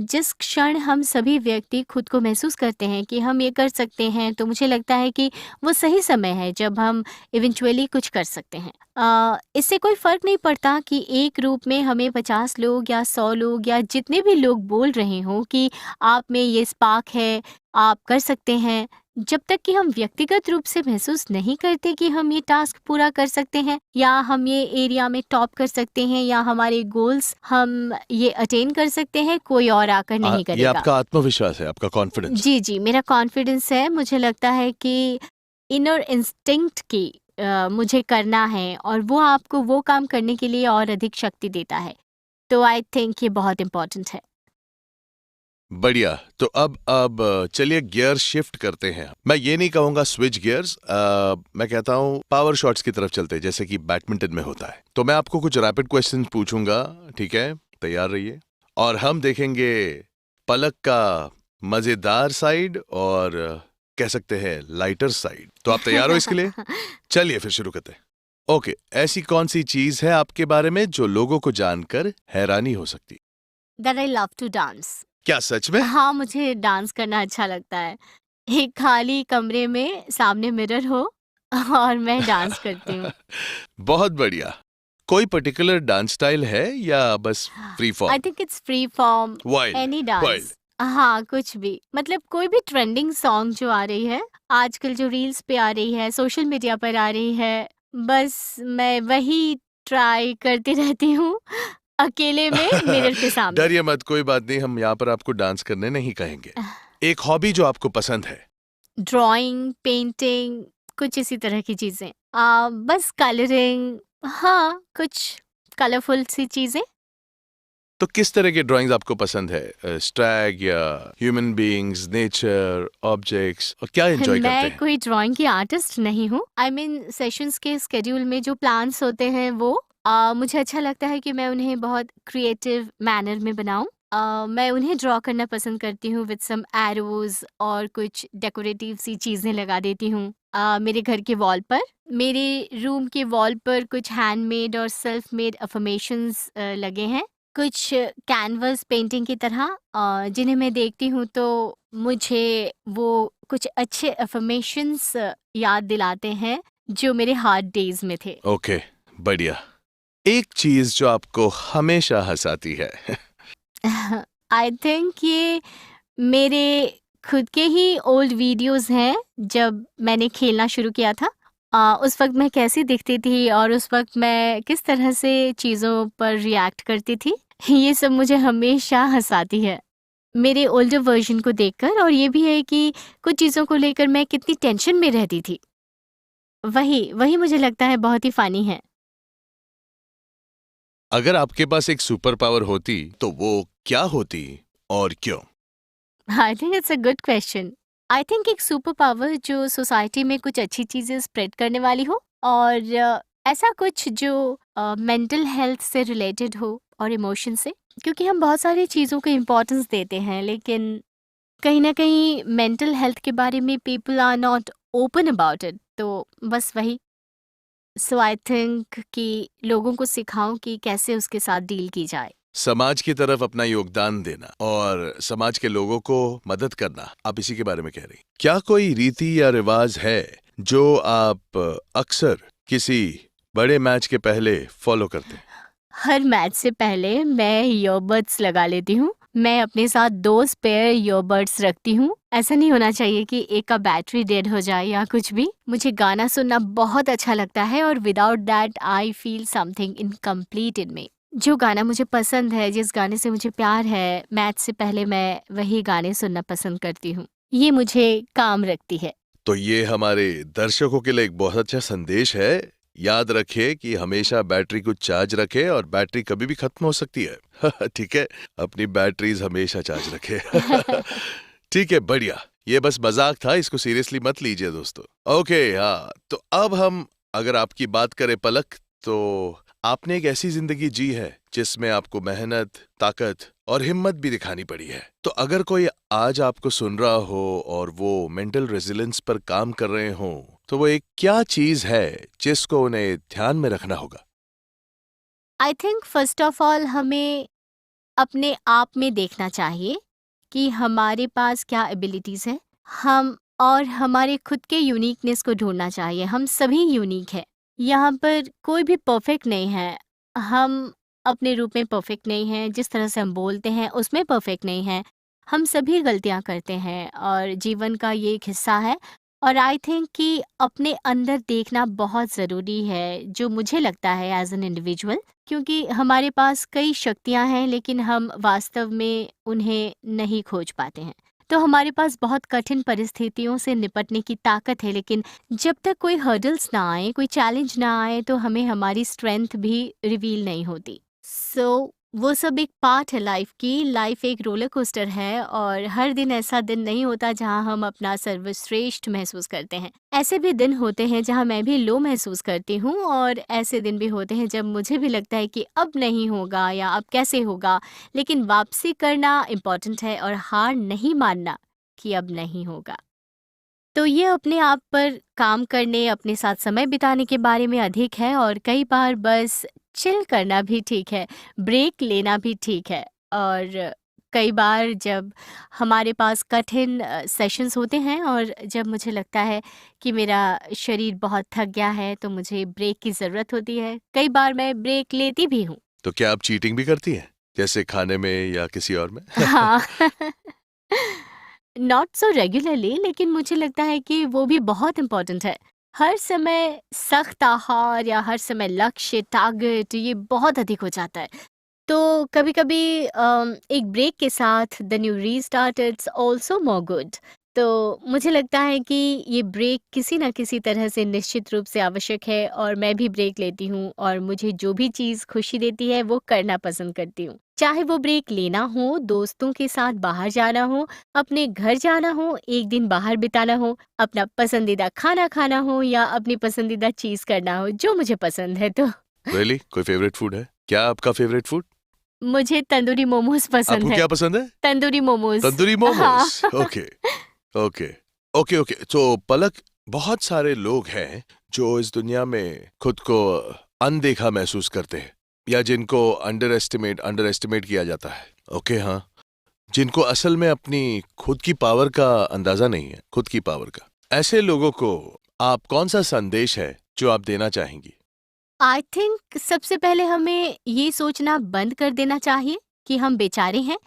जिस क्षण हम सभी व्यक्ति खुद को महसूस करते हैं कि हम ये कर सकते हैं, तो मुझे लगता है कि वो सही समय है जब हम इवेंचुअली कुछ कर सकते हैं। इससे कोई फ़र्क नहीं पड़ता कि एक रूप में हमें 50 लोग या 100 लोग या जितने भी लोग बोल रहे हों कि आप में ये स्पार्क है, आप कर सकते हैं। जब तक कि हम व्यक्तिगत रूप से महसूस नहीं करते कि हम ये टास्क पूरा कर सकते हैं या हम ये एरिया में टॉप कर सकते हैं या हमारे गोल्स हम ये अटेन कर सकते हैं, कोई और आकर नहीं ये करेगा। आपका आत्मविश्वास है, आपका कॉन्फिडेंस। जी, जी, मेरा कॉन्फिडेंस है। मुझे लगता है कि इनर इंस्टिंक्ट की मुझे करना है और वो आपको वो काम करने के लिए और अधिक शक्ति देता है। तो आई थिंक ये बहुत इम्पोर्टेंट है। बढ़िया। तो अब चलिए गियर शिफ्ट करते हैं। मैं ये नहीं कहूंगा स्विच गियर्स, मैं कहता हूँ पावर शॉट्स की तरफ चलते हैं, जैसे कि बैडमिंटन में होता है। तो मैं आपको कुछ रैपिड क्वेश्चन पूछूंगा, ठीक है? तैयार रहिए। और हम देखेंगे पलक का मजेदार साइड और कह सकते हैं लाइटर साइड। तो आप तैयार हो इसके लिए? चलिए फिर शुरू करते हैं। ओके, ऐसी कौन सी चीज है आपके बारे में जो लोगों को जानकर हैरानी हो सकती? That I love to dance. क्या सच में? हाँ, मुझे डांस करना अच्छा लगता है। एक खाली कमरे में सामने मिरर हो और मैं डांस करती हूँ। बहुत बढ़िया। कोई पर्टिकुलर डांस स्टाइल है या बस free I form? Think it's free form, wild. Any wild. Dance. हाँ, कुछ भी। मतलब कोई भी ट्रेंडिंग सॉन्ग जो आ रही है, आजकल जो रील्स पे आ रही है, सोशल मीडिया पर आ रही है, बस मैं वही ट्राई करती रहती हूँ, अकेले में मिरर के सामने। डरिए मत, कोई बात नहीं, हम यहाँ पर आपको डांस करने नहीं कहेंगे। एक हॉबी जो आपको पसंद है? ड्राइंग, पेंटिंग, कुछ इसी तरह की चीज़ें। बस कलरिंग, हाँ, कुछ कलरफुल सी चीज़ें। तो किस तरह के ड्राइंग्स आपको पसंद है? स्टैग या ह्यूमन बीइंग्स, नेचर, ऑब्जेक्ट्स, और क्या एंजॉय करते मैं हैं? कोई ड्राइंग की आर्टिस्ट नहीं हूँ। आई मीन सेशंस के शेड्यूल में जो प्लान्स होते हैं वो मुझे अच्छा लगता है कि मैं उन्हें बहुत क्रिएटिव मैनर में बनाऊँ। मैं उन्हें ड्रॉ करना पसंद करती हूँ विद सम एरोज़ और कुछ डेकोरेटिव सी चीज़ें लगा देती हूँ मेरे घर के वॉल पर। मेरे रूम के वॉल पर कुछ हैंडमेड और सेल्फ मेड अफ़र्मेशंस लगे हैं। कुछ कैनवस पेंटिंग की तरह जिन्हें मैं देखती हूँ तो मुझे वो कुछ अच्छे अफ़र्मेशंस याद दिलाते हैं जो मेरे हार्ड डेज़ में थे। ओके, बढ़िया। एक चीज जो आपको हमेशा हंसाती है? आई थिंक ये मेरे खुद के ही ओल्ड वीडियोस हैं जब मैंने खेलना शुरू किया था। उस वक़्त मैं कैसी दिखती थी और उस वक़्त मैं किस तरह से चीज़ों पर रिएक्ट करती थी, ये सब मुझे हमेशा हँसाती है। मेरे ओल्डर वर्ज़न को देखकर और ये भी है कि कुछ चीज़ों को लेकर मैं कितनी टेंशन में रहती थी। वही मुझे लगता है बहुत ही फ़नी है। अगर आपके पास एक सुपर पावर होती तो वो क्या होती और क्यों? I think it's a good question. I think एक सुपर पावर जो सोसाइटी में कुछ अच्छी चीज़ें स्प्रेड करने वाली हो और ऐसा कुछ जो मेंटल हेल्थ से रिलेटेड हो और इमोशन से, क्योंकि हम बहुत सारी चीज़ों को इम्पोर्टेंस देते हैं लेकिन कहीं ना कहीं मेंटल हेल्थ के बारे में people are not open about it. तो बस वही। सो आई थिंक कि लोगों को सिखाऊं कि कैसे उसके साथ डील की जाए। समाज की तरफ अपना योगदान देना और समाज के लोगों को मदद करना, आप इसी के बारे में कह रही। क्या कोई रीति या रिवाज है जो आप अक्सर किसी बड़े मैच के पहले फॉलो करते हैं? हर मैच से पहले मैं ईयरबड्स लगा लेती हूँ। मैं अपने साथ 2 स्पेयर ईयरबड्स रखती हूँ। ऐसा नहीं होना चाहिए कि एक का बैटरी डेड हो जाए या कुछ भी। मुझे गाना सुनना बहुत अच्छा लगता है और without that I feel something incomplete in me. जो गाना मुझे पसंद है, जिस गाने से मुझे प्यार है, मैच से पहले मैं वही गाने सुनना पसंद करती हूँ। ये मुझे काम रखती है। तो ये हमारे दर्शकों के लिए एक बहुत अच्छा संदेश है। याद रखें कि हमेशा बैटरी को चार्ज रखें और बैटरी कभी भी खत्म हो सकती है। ठीक है, अपनी बैटरीज हमेशा चार्ज रखें। ठीक है, बढ़िया। ये बस मजाक था, इसको सीरियसली मत लीजिए दोस्तों। ओके, हाँ, तो अब हम अगर आपकी बात करें पलक, तो आपने एक ऐसी जिंदगी जी है जिसमें आपको मेहनत, ताकत और हिम्मत भी दिखानी पड़ी है। तो अगर कोई आज आपको सुन रहा हो और वो मेंटल रेजिलियंस पर काम कर रहे हो, तो वो एक क्या चीज है जिसको उन्हें ध्यान में रखना होगा? I think first of all हमें अपने आप में देखना चाहिए कि हमारे पास क्या एबिलिटीज़ हैं। हम और हमारे खुद के यूनिकनेस को ढूंढना चाहिए। हम सभी यूनिक हैं। यहाँ पर कोई भी परफेक्ट नहीं है। हम अपने रूप में परफेक्ट नहीं हैं। जिस तरह से हम बोलते हैं उसमें परफेक्ट नहीं हैं। हम सभी गलतियाँ करते हैं और जीवन का ये एक हिस्सा है। और आई थिंक कि अपने अंदर देखना बहुत ज़रूरी है, जो मुझे लगता है एज एन इंडिविजुअल, क्योंकि हमारे पास कई शक्तियां हैं लेकिन हम वास्तव में उन्हें नहीं खोज पाते हैं। तो हमारे पास बहुत कठिन परिस्थितियों से निपटने की ताकत है, लेकिन जब तक कोई हर्डल्स ना आए, कोई चैलेंज ना आए, तो हमें हमारी स्ट्रेंथ भी रिवील नहीं होती। सो वो सब एक पार्ट है लाइफ की। लाइफ एक रोलर कोस्टर है और हर दिन ऐसा दिन नहीं होता जहां हम अपना सर्वश्रेष्ठ महसूस करते हैं। ऐसे भी दिन होते हैं जहां मैं भी लो महसूस करती हूँ, और ऐसे दिन भी होते हैं जब मुझे भी लगता है कि अब नहीं होगा या अब कैसे होगा। लेकिन वापसी करना इम्पॉर्टेंट है और हार नहीं मानना कि अब नहीं होगा। तो ये अपने आप पर काम करने, अपने साथ समय बिताने के बारे में अधिक है, और कई बार बस चिल करना भी ठीक है, ब्रेक लेना भी ठीक है। और कई बार जब हमारे पास कठिन सेशंस होते हैं और जब मुझे लगता है कि मेरा शरीर बहुत थक गया है, तो मुझे ब्रेक की ज़रूरत होती है। कई बार मैं ब्रेक लेती भी हूँ। तो क्या आप चीटिंग भी करती हैं, जैसे खाने में या किसी और में? हाँ। नॉट सो रेगुलरली, लेकिन मुझे लगता है कि वो भी बहुत इम्पोर्टेंट है। हर समय सख्त आहार या हर समय लक्ष्य, टारगेट, ये बहुत अधिक हो जाता है। तो कभी-कभी एक ब्रेक के साथ the new restart it's also more good. तो मुझे लगता है कि ये ब्रेक किसी न किसी तरह से निश्चित रूप से आवश्यक है, और मैं भी ब्रेक लेती हूँ, और मुझे जो भी चीज़ खुशी देती है वो करना पसंद करती हूँ। चाहे वो ब्रेक लेना हो, दोस्तों के साथ बाहर जाना हो, अपने घर जाना हो, एक दिन बाहर बिताना हो, अपना पसंदीदा खाना खाना हो, या अपनी पसंदीदा चीज़ करना हो, जो मुझे पसंद है तो। रियली? कोई फेवरेट फूड है? क्या आपका फेवरेट फूड? मुझे तंदूरी मोमोज़ पसंद आपको है। क्या पसंद है? तंदूरी मोमोज़। तंदूरी हाँ। Momos. Okay, okay, okay, okay. तो पलक, बहुत सारे लोग हैं जो इस दुनिया में खुद को अनदेखा महसूस करते हैं, या जिनको अंडर एस्टिमेट किया जाता है। ओके, हाँ, जिनको असल में अपनी खुद की पावर का अंदाजा नहीं है, खुद की पावर का। ऐसे लोगों को आप कौन सा संदेश है जो आप देना चाहेंगी? आई थिंक सबसे पहले हमें ये सोचना बंद कर देना चाहिए कि हम बेचारे हैं,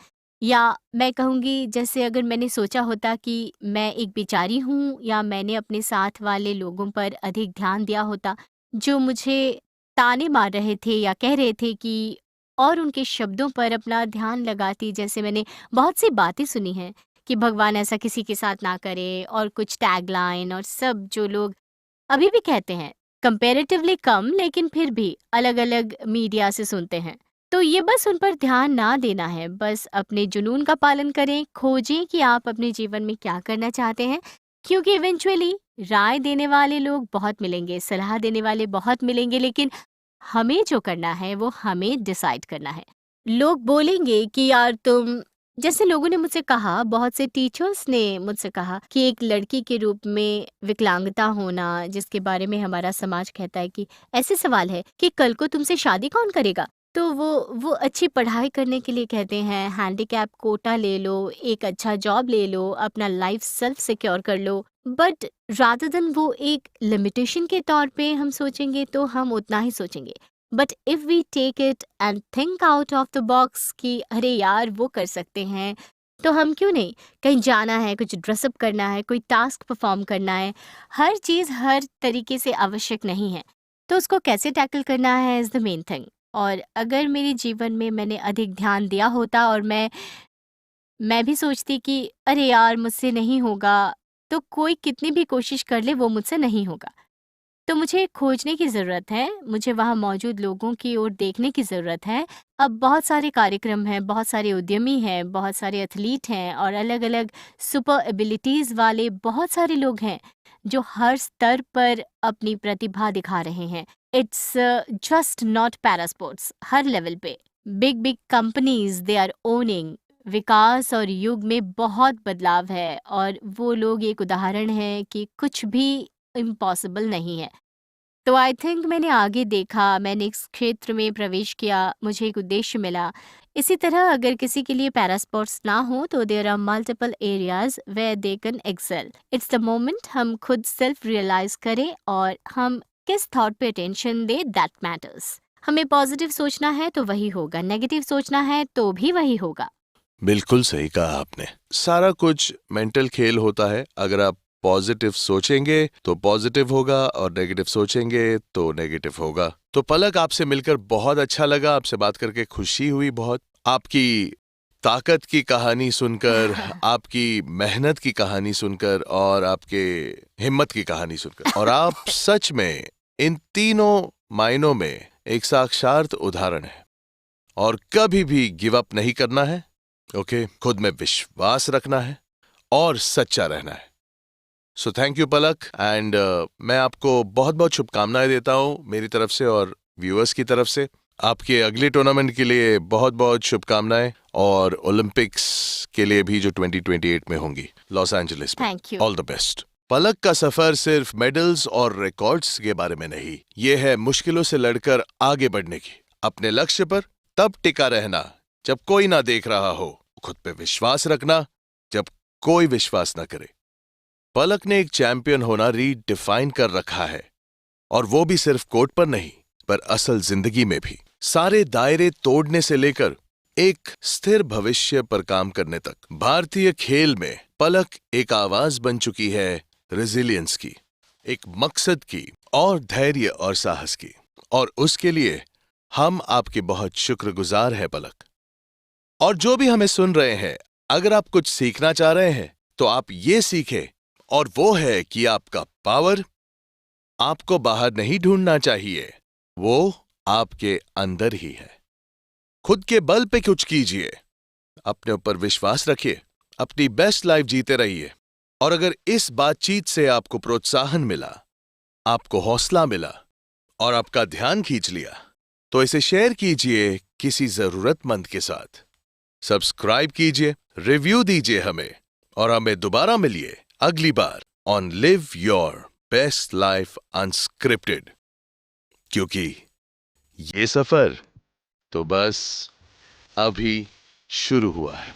या मैं कहूँगी, जैसे अगर मैंने सोचा होता कि मैं एक बेचारी हूँ, या मैंने अपने साथ वाले लोगों पर अधिक ध्यान दिया होता जो मुझे ताने मार रहे थे या कह रहे थे कि, और उनके शब्दों पर अपना ध्यान लगाती। जैसे मैंने बहुत सी बातें सुनी हैं कि भगवान ऐसा किसी के साथ ना करे, और कुछ टैगलाइन और सब जो लोग अभी भी कहते हैं, कंपैरेटिवली कम, लेकिन फिर भी अलग-अलग मीडिया से सुनते हैं। तो ये बस उन पर ध्यान ना देना है, बस अपने जुनून का पालन करें, खोजें कि आप अपने जीवन में क्या करना चाहते हैं, क्योंकि इवेंचुअली राय देने वाले लोग बहुत मिलेंगे, सलाह देने वाले बहुत मिलेंगे, लेकिन हमें जो करना है वो हमें डिसाइड करना है। लोग बोलेंगे कि यार तुम, जैसे लोगों ने मुझसे कहा, बहुत से टीचर्स ने मुझसे कहा कि एक लड़की के रूप में विकलांगता होना, जिसके बारे में हमारा समाज कहता है कि ऐसे सवाल है कि कल को तुमसे शादी कौन करेगा। तो वो अच्छी पढ़ाई करने के लिए कहते हैं, हैंडीकैप कोटा ले लो, एक अच्छा जॉब ले लो, अपना लाइफ सेल्फ सिक्योर कर लो। बट रादर देन वो एक लिमिटेशन के तौर पे हम सोचेंगे, तो हम उतना ही सोचेंगे। But if we take it and think out of the box कि अरे यार वो कर सकते हैं, तो हम क्यों नहीं? कहीं जाना है, कुछ ड्रेसअप करना है, कोई टास्क परफॉर्म करना है, हर चीज़ हर तरीके से आवश्यक नहीं है। तो उसको कैसे टैकल करना है इज़ द मेन थिंग। और अगर मेरे जीवन में मैंने अधिक ध्यान दिया होता, और मैं भी सोचती कि अरे यार मुझसे नहीं होगा, तो कोई कितनी भी कोशिश कर ले वो मुझसे नहीं होगा। तो मुझे खोजने की ज़रूरत है, मुझे वहाँ मौजूद लोगों की ओर देखने की ज़रूरत है। अब बहुत सारे कार्यक्रम हैं, बहुत सारे उद्यमी हैं, बहुत सारे एथलीट हैं, और अलग-अलग सुपर एबिलिटीज़ वाले बहुत सारे लोग हैं, जो हर स्तर पर अपनी प्रतिभा दिखा रहे हैं। It's just not para sports, हर लेवल पे। Big big companies they are owning. विकास और युग में बहुत बदलाव है और वो लोग एक उदाहरण है कि कुछ भी इम्पॉसिबल नहीं है। तो आई थिंक मैंने आगे देखा, मैंने इस क्षेत्र में प्रवेश किया, मुझे एक उद्देश्य मिला। इसी तरह अगर किसी के लिए पैरा स्पोर्ट्स ना हो तो there are multiple areas where they can excel. It's the moment हम खुद सेल्फ रियलाइज करें और हम किस thought pay attention they, that matters. हमें पॉजिटिव सोचना है तो वही होगा, नेगेटिव सोचना है तो भी वही होगा। बिल्कुल सही कहा आपने। सारा कुछ मेंटल खेल होता है। अगर आप पॉजिटिव सोचेंगे तो पॉजिटिव होगा और नेगेटिव सोचेंगे तो नेगेटिव होगा। तो पलक, आपसे मिलकर बहुत अच्छा लगा, आपसे बात करके खुशी हुई बहुत। आपकी ताकत की कहानी सुनकर, आपकी मेहनत की कहानी सुनकर और आपके हिम्मत की कहानी सुनकर, और आप सच में इन तीनों मायनों में एक साक्षात उदाहरण है। और कभी भी गिव अप नहीं करना है, ओके? खुद में विश्वास रखना है और सच्चा रहना है। So thank you Palak, and मैं आपको बहुत बहुत शुभकामनाएं देता हूं मेरी तरफ से और व्यूअर्स की तरफ से। आपके अगले टूर्नामेंट के लिए बहुत बहुत शुभकामनाएं, और ओलंपिक्स के लिए भी जो 2028 में होंगी लॉस एंजलिस में। Thank you. All the best. Palak का सफर सिर्फ मेडल्स और रिकॉर्ड्स के बारे में नहीं, ये है मुश्किलों से लड़कर आगे बढ़ने की, अपने लक्ष्य पर तब टिका रहना जब कोई ना देख रहा हो, खुद पे विश्वास रखना जब कोई विश्वास ना करे। पलक ने एक चैंपियन होना रीडिफाइन कर रखा है, और वो भी सिर्फ कोर्ट पर नहीं, पर असल जिंदगी में भी। सारे दायरे तोड़ने से लेकर एक स्थिर भविष्य पर काम करने तक, भारतीय खेल में पलक एक आवाज बन चुकी है रेजिलियंस की, एक मकसद की, और धैर्य और साहस की। और उसके लिए हम आपके बहुत शुक्रगुजार हैं पलक। और जो भी हमें सुन रहे हैं, अगर आप कुछ सीखना चाह रहे हैं तो आप ये सीखें, और वो है कि आपका पावर आपको बाहर नहीं ढूंढना चाहिए, वो आपके अंदर ही है। खुद के बल पे कुछ कीजिए, अपने ऊपर विश्वास रखिए, अपनी बेस्ट लाइफ जीते रहिए। और अगर इस बातचीत से आपको प्रोत्साहन मिला, आपको हौसला मिला और आपका ध्यान खींच लिया, तो इसे शेयर कीजिए किसी जरूरतमंद के साथ। सब्सक्राइब कीजिए, रिव्यू दीजिए हमें, और हमें दोबारा मिलिए अगली बार on live your best life unscripted, क्योंकि ये सफर तो बस अभी शुरू हुआ है।